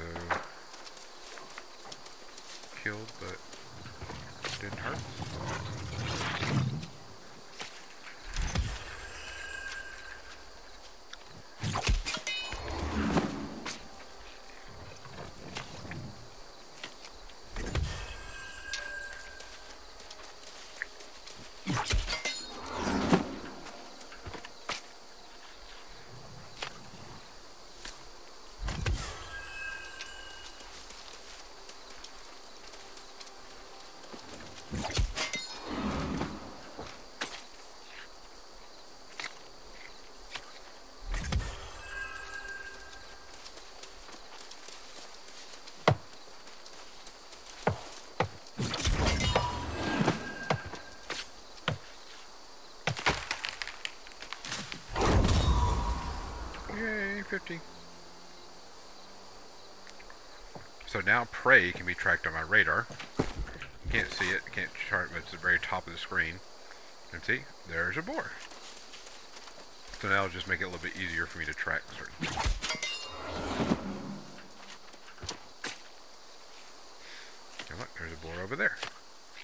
killed, but didn't hurt. Yay, 50. So now prey can be tracked on my radar. You can't see it, can't chart, but it's at the very top of the screen. And see, there's a boar. So now it'll just make it a little bit easier for me to track certain things. And look, there's a boar over there.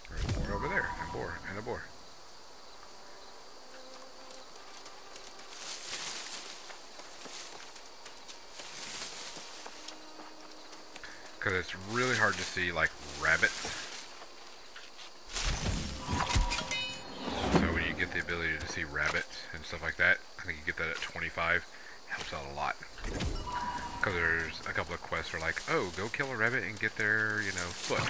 There's a boar over there, and a boar, and a boar. because it's really hard to see like rabbits. So when you get the ability to see rabbits and stuff like that, I think you get that at 25. It helps out a lot. Because there's a couple of quests where like, oh, go kill a rabbit and get their, you know, foot.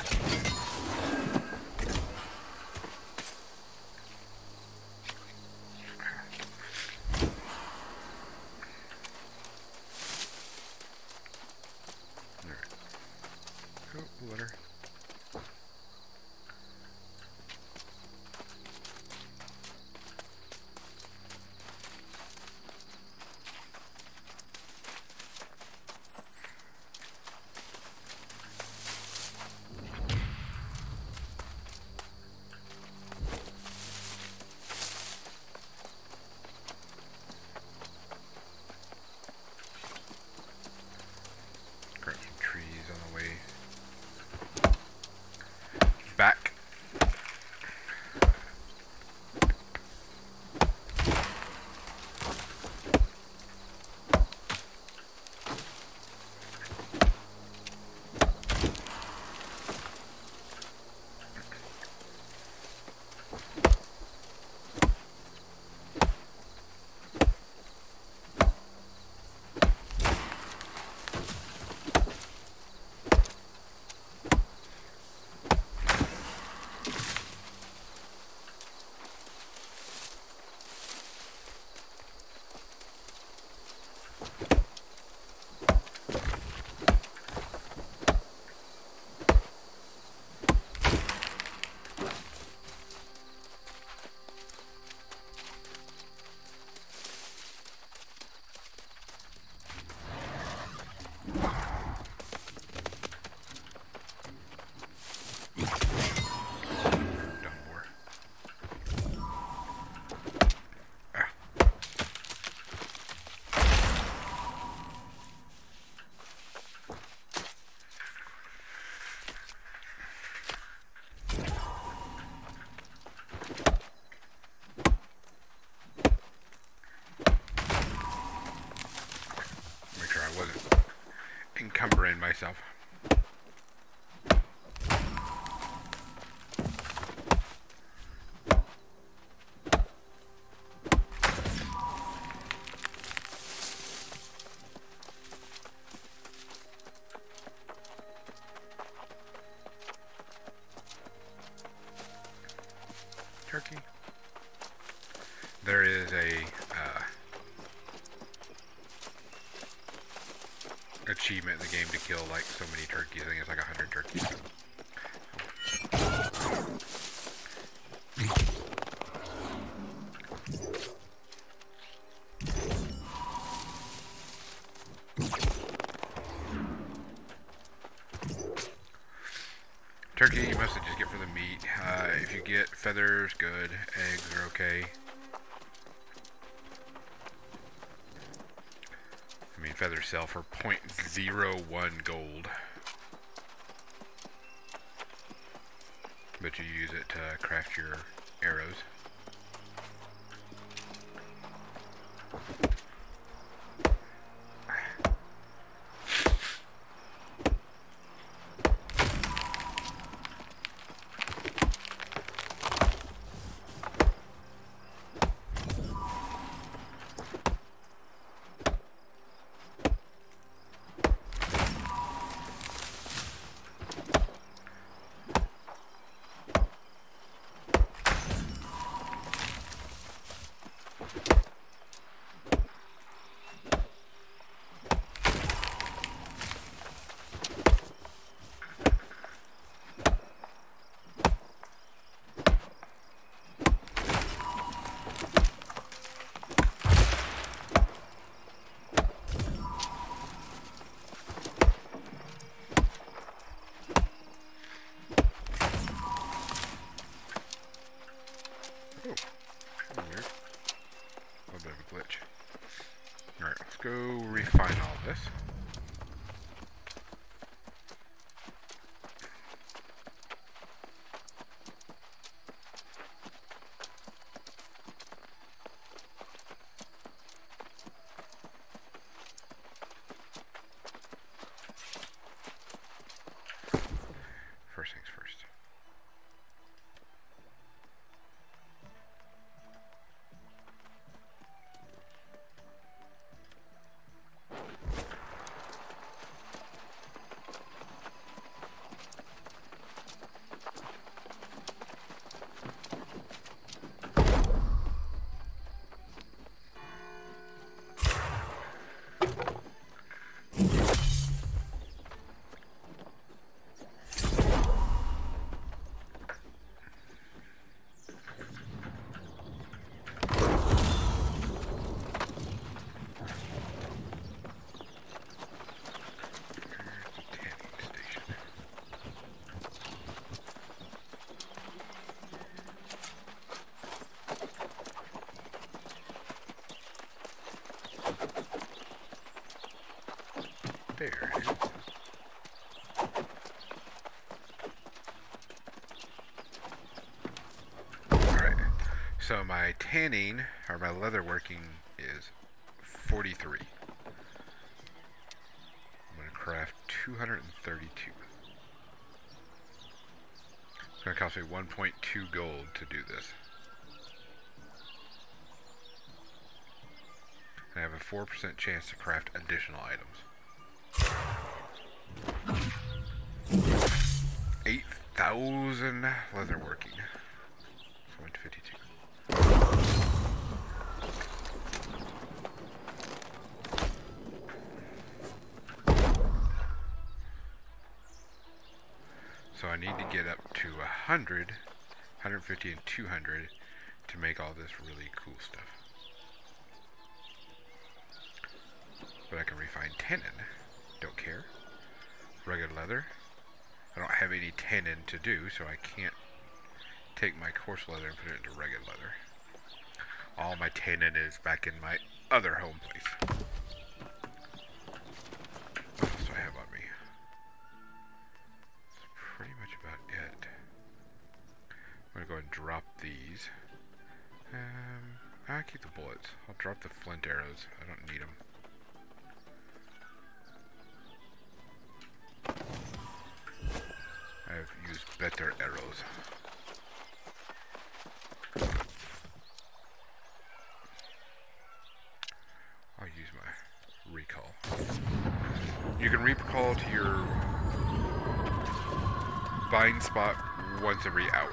Letter. Grab some trees on the way back. Encumbering myself. Turkey. There is a achievement in the game to kill like so many turkeys. I think it's like 100 turkeys. Turkey you mostly just get for the meat. If you get feathers, good. Eggs are okay. I mean, feathers sell for 0.01 gold. But you use it to craft your arrows. Go refine all this. There. Alright. So my tanning, or my leather working, is 43. I'm going to craft 232. It's going to cost me 1.2 gold to do this. And I have a 4% chance to craft additional items. 8,000 leather working. So 152. So I need to get up to 100, 150, and 200 to make all this really cool stuff. But I can refine tenon. Don't care. Rugged leather. I don't have any tenon to do, so I can't take my coarse leather and put it into rugged leather. All my tenon is back in my other home place. What else do I have on me? That's pretty much about it. I'm going to go ahead and drop these. I'll keep the bullets. I'll drop the flint arrows. I don't need them. I've used better arrows. I'll use my recall. You can recall to your bind spot once every hour.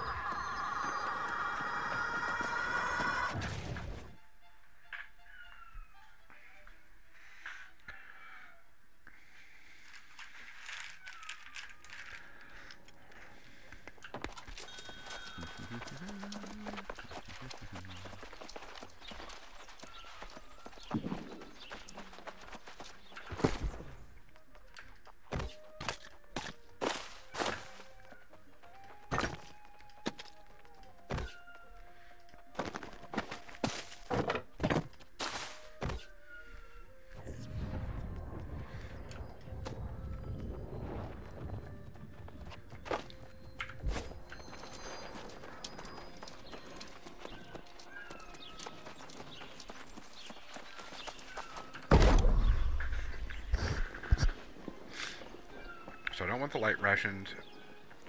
So I don't want the light rations,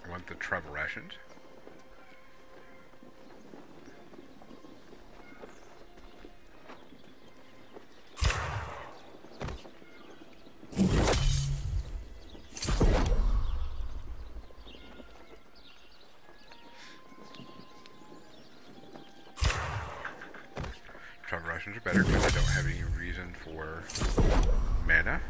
I want the travel rations. Travel rations are better because I don't have any reason for mana.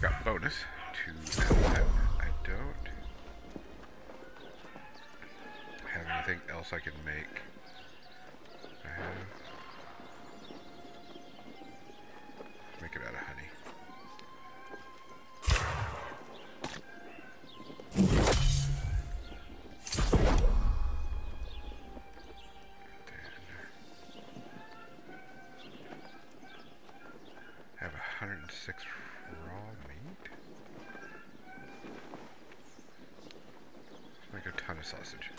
Got bonus to that. I don't have anything else I can make. Make it out of honey. I have 106 raw meat. Let's make a ton of sausage.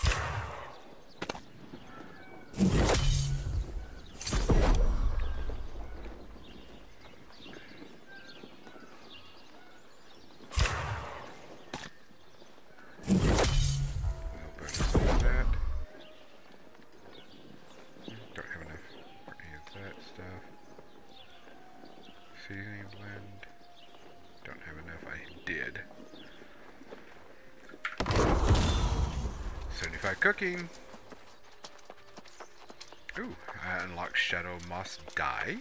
Seasoning blend. Don't have enough. I did. 75 cooking. Ooh, I unlocked Shadow Moss Dye.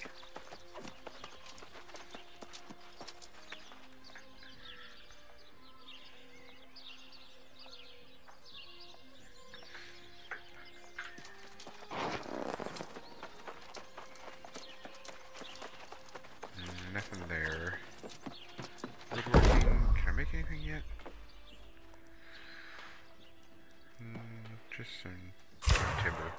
Nothing there. Woodworking. Can I make anything yet? Just some timber.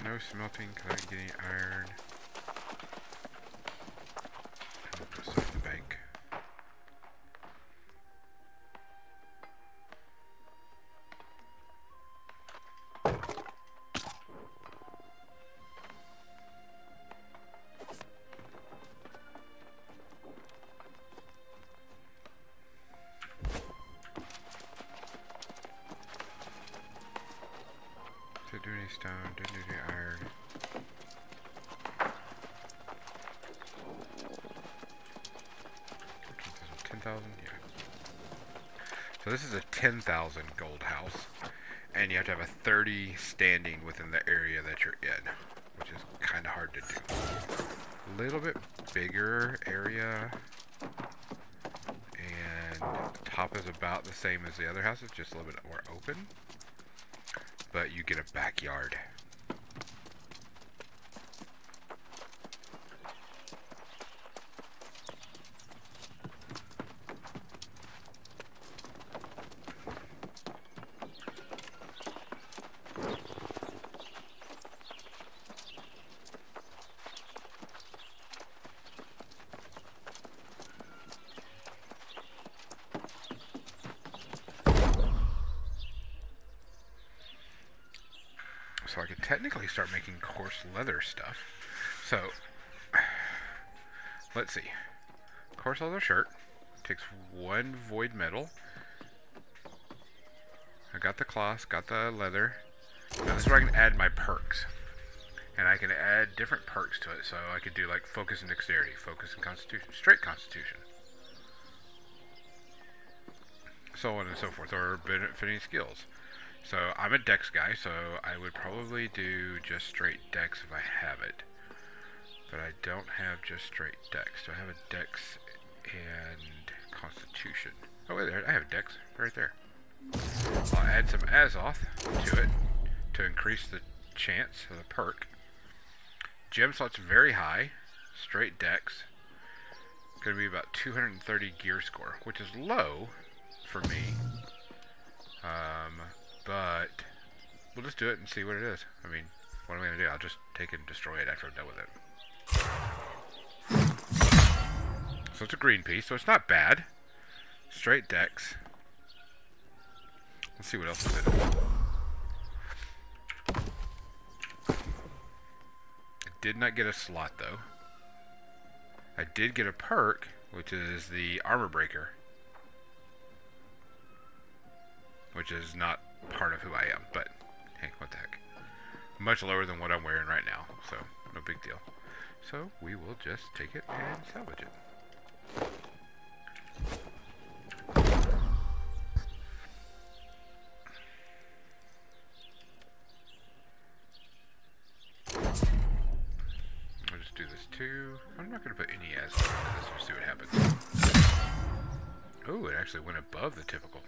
No smelting because I didn't get any iron. I'll put some in the bank. Didn't do any stone, didn't do any iron. 10,000? Yeah. So this is a 10,000 gold house, and you have to have a 30 standing within the area that you're in, which is kind of hard to do. A little bit bigger area, and the top is about the same as the other houses, just a little bit more open. But you get a backyard. So I could technically start making coarse leather stuff. So, let's see. Coarse leather shirt. Takes 1 void metal. I got the cloth, got the leather. Now this is where I can add my perks. And I can add different perks to it. So I could do like focus and dexterity, focus and constitution, straight constitution. So on and so forth, or benefiting skills. So I'm a dex guy, so I would probably do just straight dex if I have it. But I don't have just straight dex. So I have a dex and constitution. Oh wait, there, I have dex right there. I'll add some Azoth to it to increase the chance of the perk. Gem slot's very high. Straight dex. Going to be about 230 gear score, which is low for me. But we'll just do it and see what it is. I mean, what am I going to do? I'll just take it and destroy it after I'm done with it. So it's a green piece, so it's not bad. Straight dex. Let's see what else is in it. I did not get a slot, though. I did get a perk, which is the armor breaker. Which is not part of who I am, but hey, what the heck. Much lower than what I'm wearing right now, so no big deal. So we will just take it and salvage it. I'll just do this too. I'm not going to put any as on this, just see what happens. Oh, it actually went above the typical.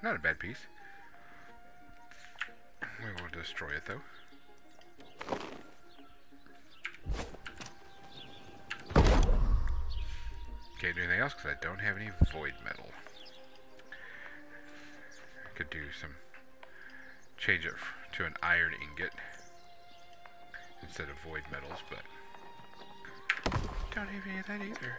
Not a bad piece. We will destroy it though. Can't do anything else because I don't have any void metal. I could do some, change it to an iron ingot instead of void metals, but don't have any of that either.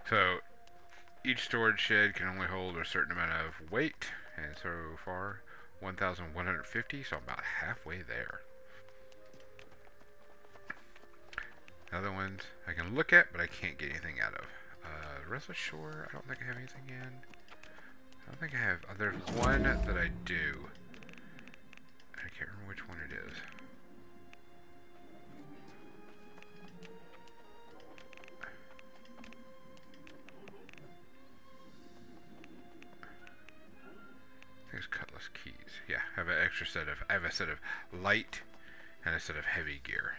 So each storage shed can only hold a certain amount of weight, and so far 1,150, so I'm about halfway there. Other ones I can look at, but I can't get anything out of. The rest of shore, I don't think I have anything in. I don't think I have. There's one that I do. I can't remember which one it is. There's cutlass keys. Yeah, I have an extra set of. I have a set of light and a set of heavy gear,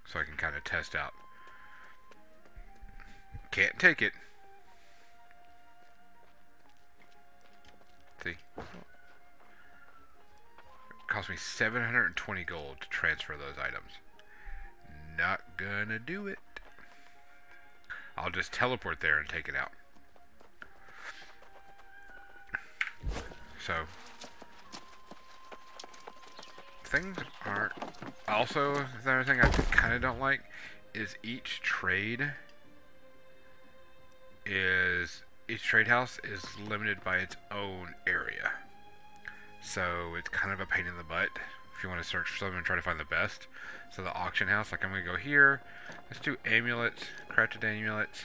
so I can kind of test out. Can't take it. See, it cost me 720 gold to transfer those items. Not gonna do it. I'll just teleport there and take it out. So, things aren't. Also, the other thing I kind of don't like is each trade house is limited by its own area. So it's kind of a pain in the butt if you want to search for something and try to find the best. So the auction house, like I'm going to go here. Let's do amulets, crafted amulets.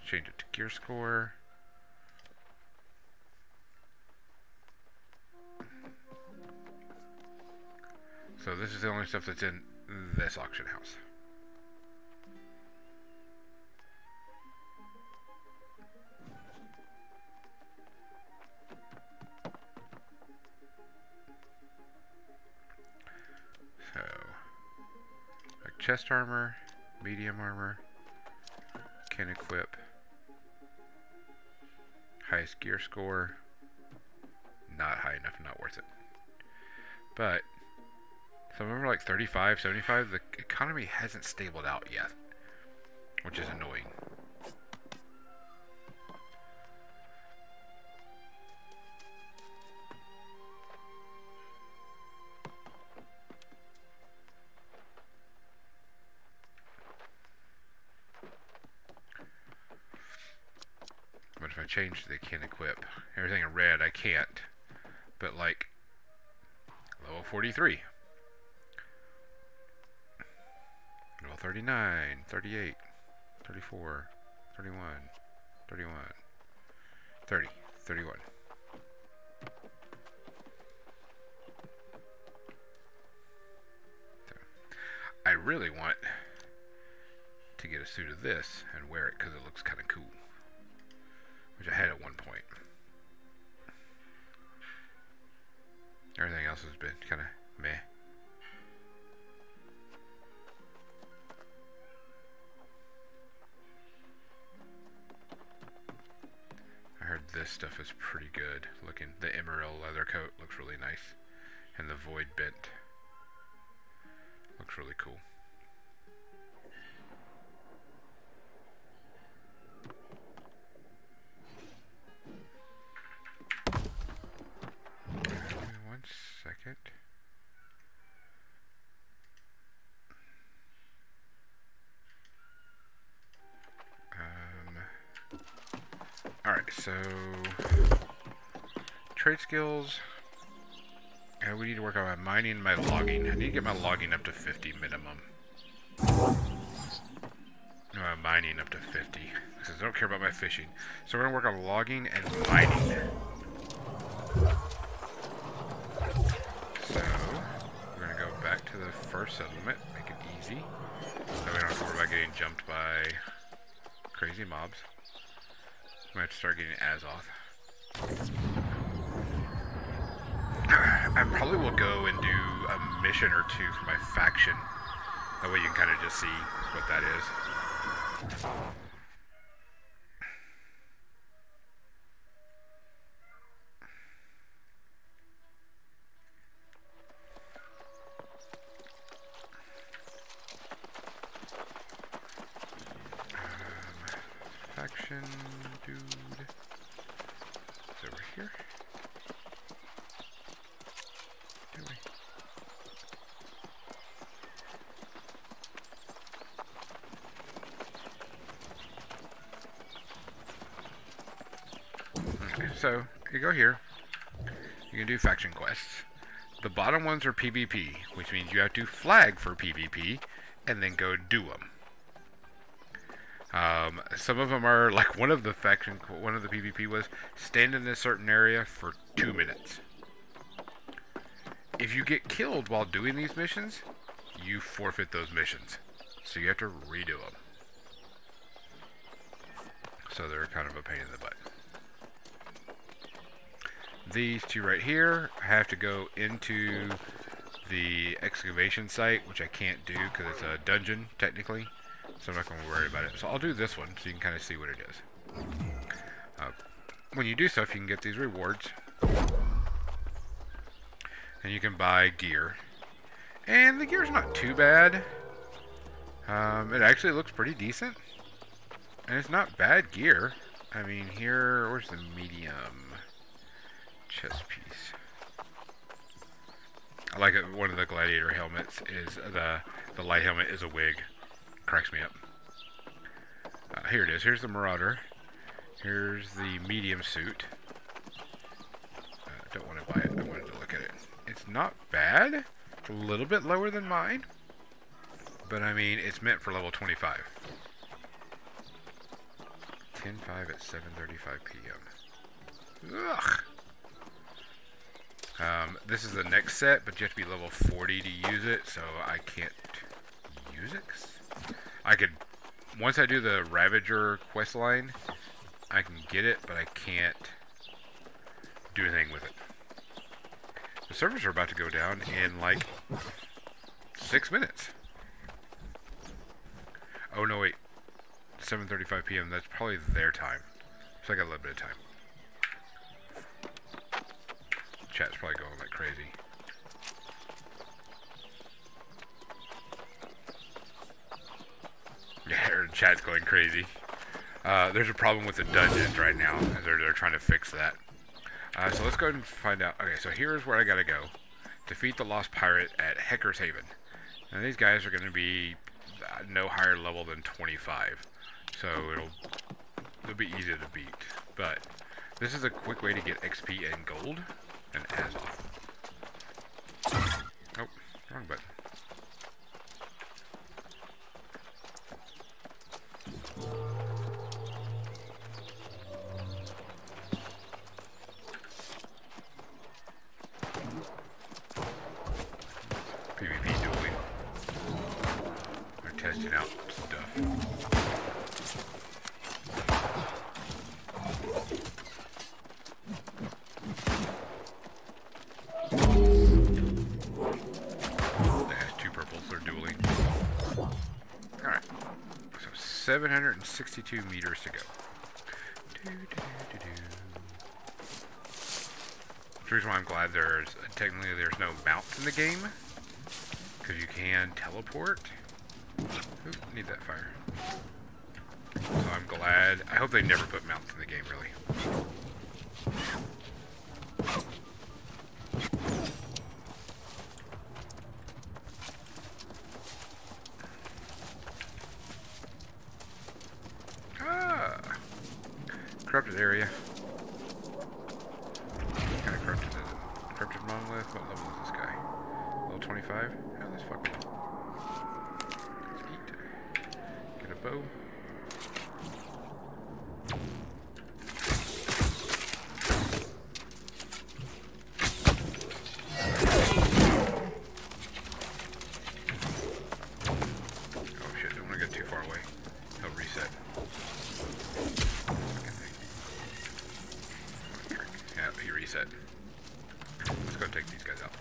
Change it to gear score. So this is the only stuff that's in this auction house. So, like chest armor, medium armor, can equip, highest gear score, not high enough, not worth it. But some of them are like 35, 75. The economy hasn't stabled out yet, which is annoying. But if I change the can equip, everything in red I can't. But like level 43. Level 39, 38, 34, 31, 31, 30, 31. So, I really want to get a suit of this and wear it because it looks kind of cool. Which I had at one point. Everything else has been kind of meh. I heard this stuff is pretty good looking. The emerald leather coat looks really nice. And the void bent looks really cool. One second. Alright, so trade skills. We need to work on my mining and my logging. I need to get my logging up to 50 minimum. My mining up to 50. Because I don't care about my fishing. So we're going to work on logging and mining. So, we're going to go back to the first settlement. Make it easy. So we don't have to worry about getting jumped by crazy mobs. I'm going to have to start getting Azoth. I probably will go and do a mission or two for my faction. That way you can kind of just see what that is. Faction dude is over here. so you go here. You can do faction quests. The bottom ones are PvP, which means you have to flag for PvP and then go do them. Some of them are like one of the PvP was stand in this certain area for 2 minutes. If you get killed while doing these missions, you forfeit those missions. So you have to redo them. So they're kind of a pain in the butt. These two right here have to go into the excavation site, which I can't do because it's a dungeon, technically. So I'm not going to worry about it. So I'll do this one so you can kind of see what it is. When you do stuff, you can get these rewards. And you can buy gear. And the gear's not too bad. It actually looks pretty decent. And it's not bad gear. I mean, here, where's the medium chest piece? I like it. One of the gladiator helmets is the light helmet is a wig. Cracks me up. Here it is. Here's the Marauder. Here's the medium suit. Don't want to buy it. I wanted to look at it. It's not bad. It's a little bit lower than mine. But I mean, it's meant for level 25. 10.5 at 7:35 p.m. Ugh. This is the next set, but you have to be level 40 to use it, so I can't use it. I could, once I do the Ravager quest line, I can get it, but I can't do anything with it. The servers are about to go down in like 6 minutes. Oh no, wait. 7:35 p.m. That's probably their time. So I got a little bit of time. Chat's probably going like crazy. Yeah, chat's going crazy. There's a problem with the dungeons right now, as they're trying to fix that. So let's go ahead and find out. Okay, so here's where I gotta go. Defeat the Lost Pirate at Hecker's Haven. Now these guys are gonna be no higher level than 25. So it'll be easy to beat. But this is a quick way to get XP and gold and Azoth. Oh, wrong button. PvP dueling. They're testing out stuff. There's two purples, they're dueling. Alright. So 762 meters to go. The reason why I'm glad technically there's no mounts in the game, because you can teleport. Ooh, need that fire. So I'm glad. I hope they never put mounts in the game, really. Ah! Corrupted area. What kind of corrupted is it? Corrupted monolith? What level is this guy? Level 25? How this fucker? Let's eat. Get a bow. Oh shit, don't want to get too far away. He'll reset. Yeah, he reset. Let's go take these guys out.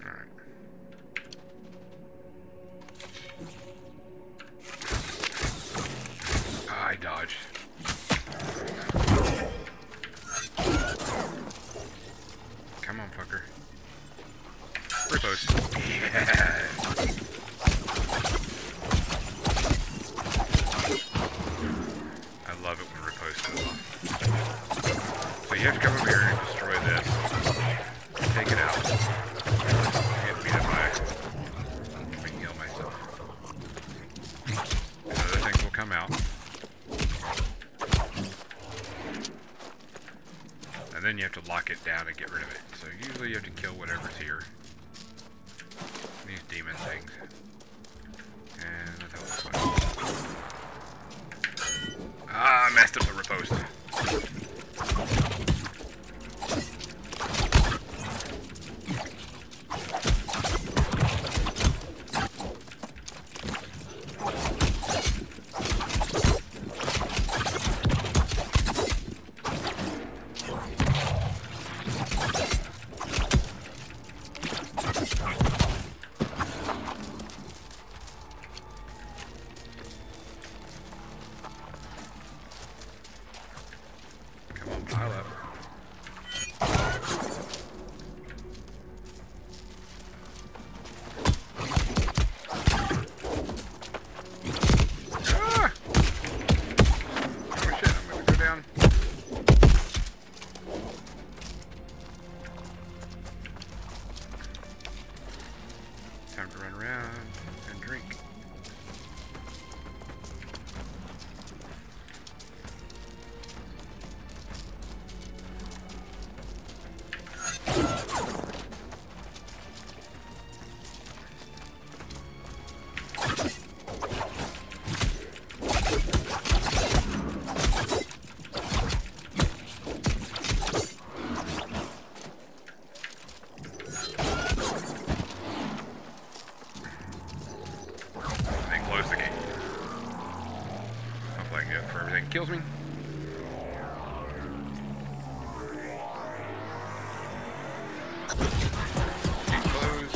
Alright. I dodged. Come on, fucker. Riposte. Yeah. I love it when riposte goes off. So you have to come over here and destroy this. Take it out. then you have to lock it down and get rid of it. So usually you have to kill whatever's here. These demon things. And that's how it's fun. Ah, I messed up the riposte. Pile up. Ah! Oh shit, I'm gonna go down. Time to run around and drink. Kills me. Gate closed.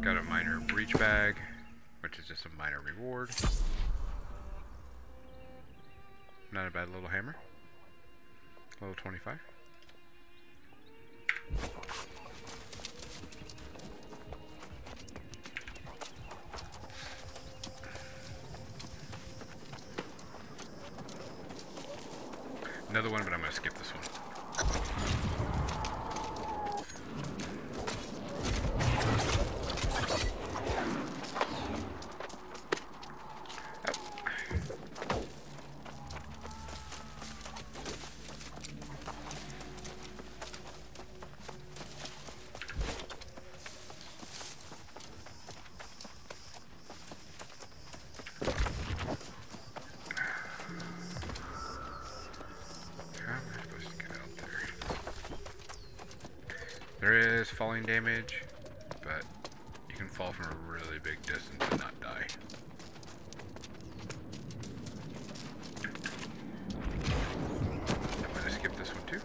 Got a minor breach bag, which is just a minor reward. Not a bad little hammer. Level 25. Another one, but I'm going to skip this one. There is falling damage, but you can fall from a really big distance and not die. I'm gonna skip this one too.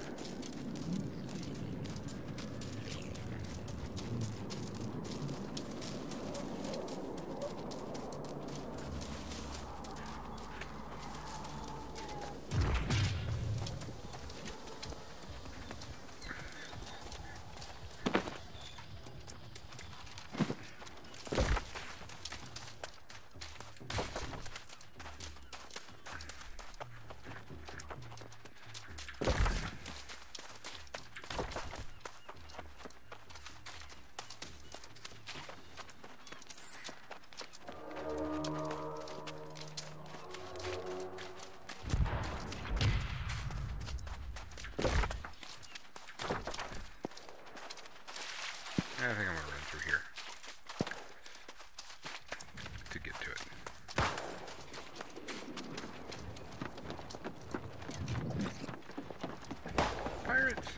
I think I'm going to run through here to get to it. Pirates!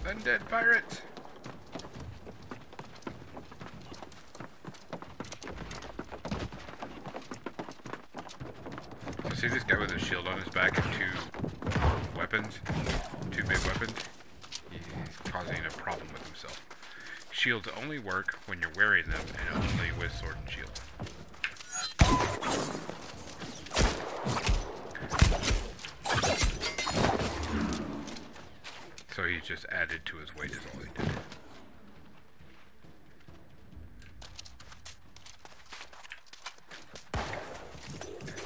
Undead pirates! So see this guy with a shield on his back and two weapons? Two big weapons? He's causing a problem with himself. Shields only work when you're wearing them, and only with sword and shield. So he's just added to his weight is all he did.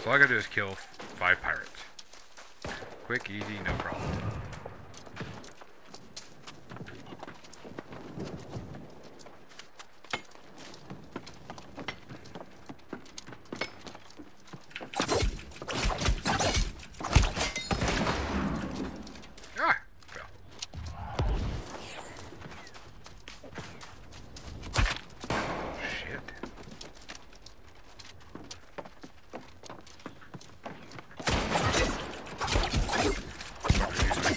So all I gotta do is kill 5 pirates. Quick, easy, no problem.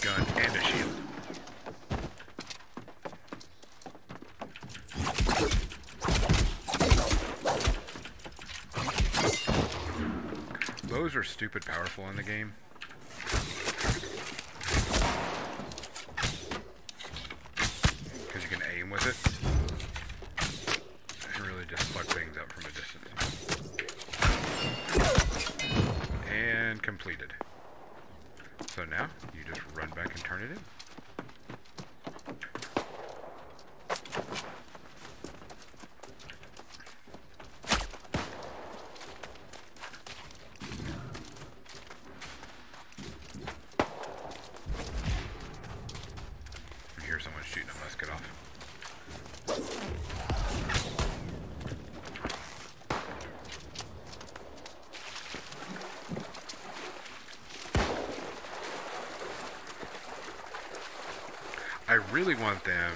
gun, and a shield. Bows are stupid powerful in the game. Because you can aim with it. And really just fuck things up from a distance. And completed. So now, you just run back and turn it in. You hear someone shooting a musket off. I really want them.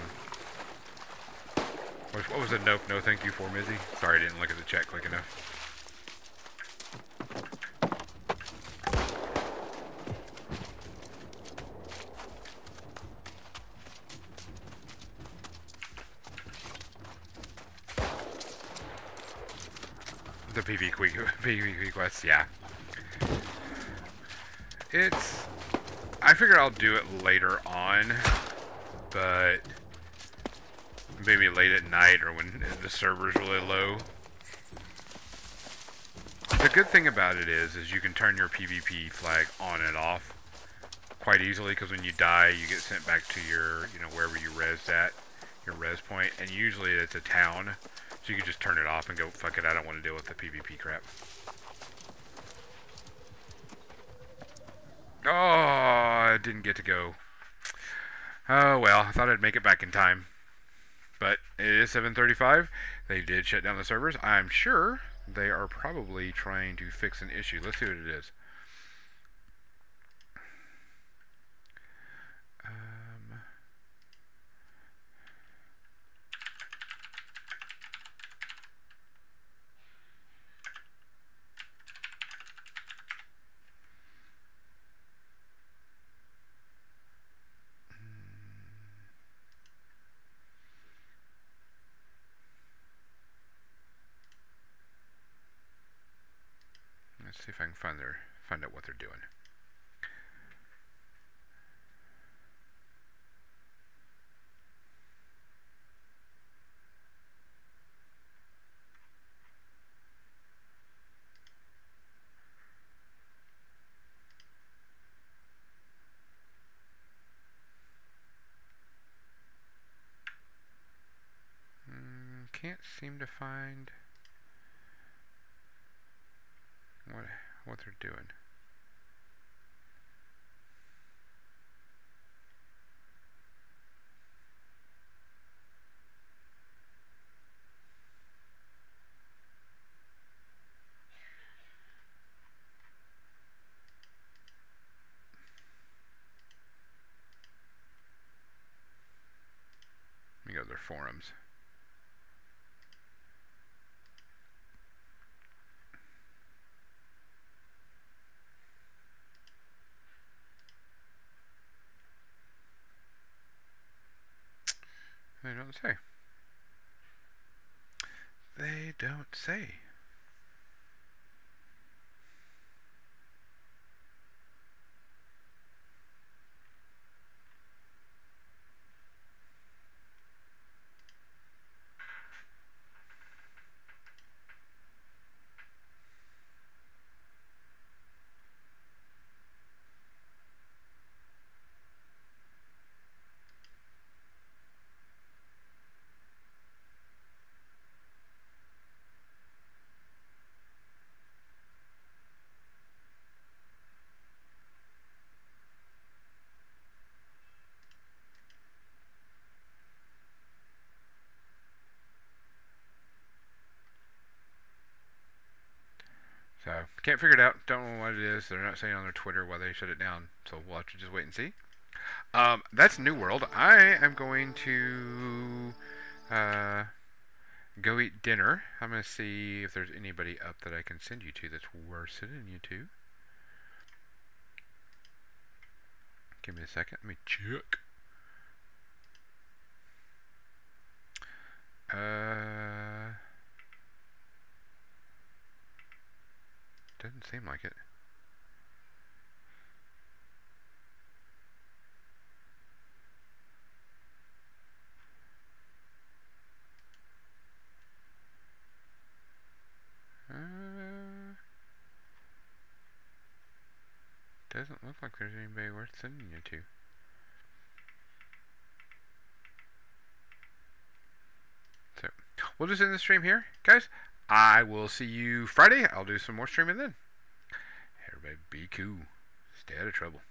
What was the nope, no thank you for, Mizzy? Sorry, I didn't look at the chat quick enough. The PvP quests, yeah. I figured I'll do it later on, but maybe late at night or when the server's really low. The good thing about it is you can turn your PvP flag on and off quite easily, because when you die, you get sent back to your, wherever you resed at, your res point, and usually it's a town, so you can just turn it off and go, fuck it, I don't want to deal with the PvP crap. Oh, I didn't get to go. Oh, well, I thought I'd make it back in time. But it is 7:35. They did shut down the servers. I'm sure they are probably trying to fix an issue. Let's see what it is. Let's see if I can find out what they're doing. Can't seem to find what they're doing. Let me go to their forums. They don't say. They don't say. So, can't figure it out. Don't know what it is. They're not saying on their Twitter why they shut it down. So, we'll have to just wait and see. That's New World. I am going to go eat dinner. I'm going to see if there's anybody up that I can send you to that's worth sending you to. Give me a second. Let me check. Doesn't seem like it. Doesn't look like there's anybody worth sending you to. So, we'll just end the stream here, guys. I will see you Friday. I'll do some more streaming then. Everybody be cool. Stay out of trouble.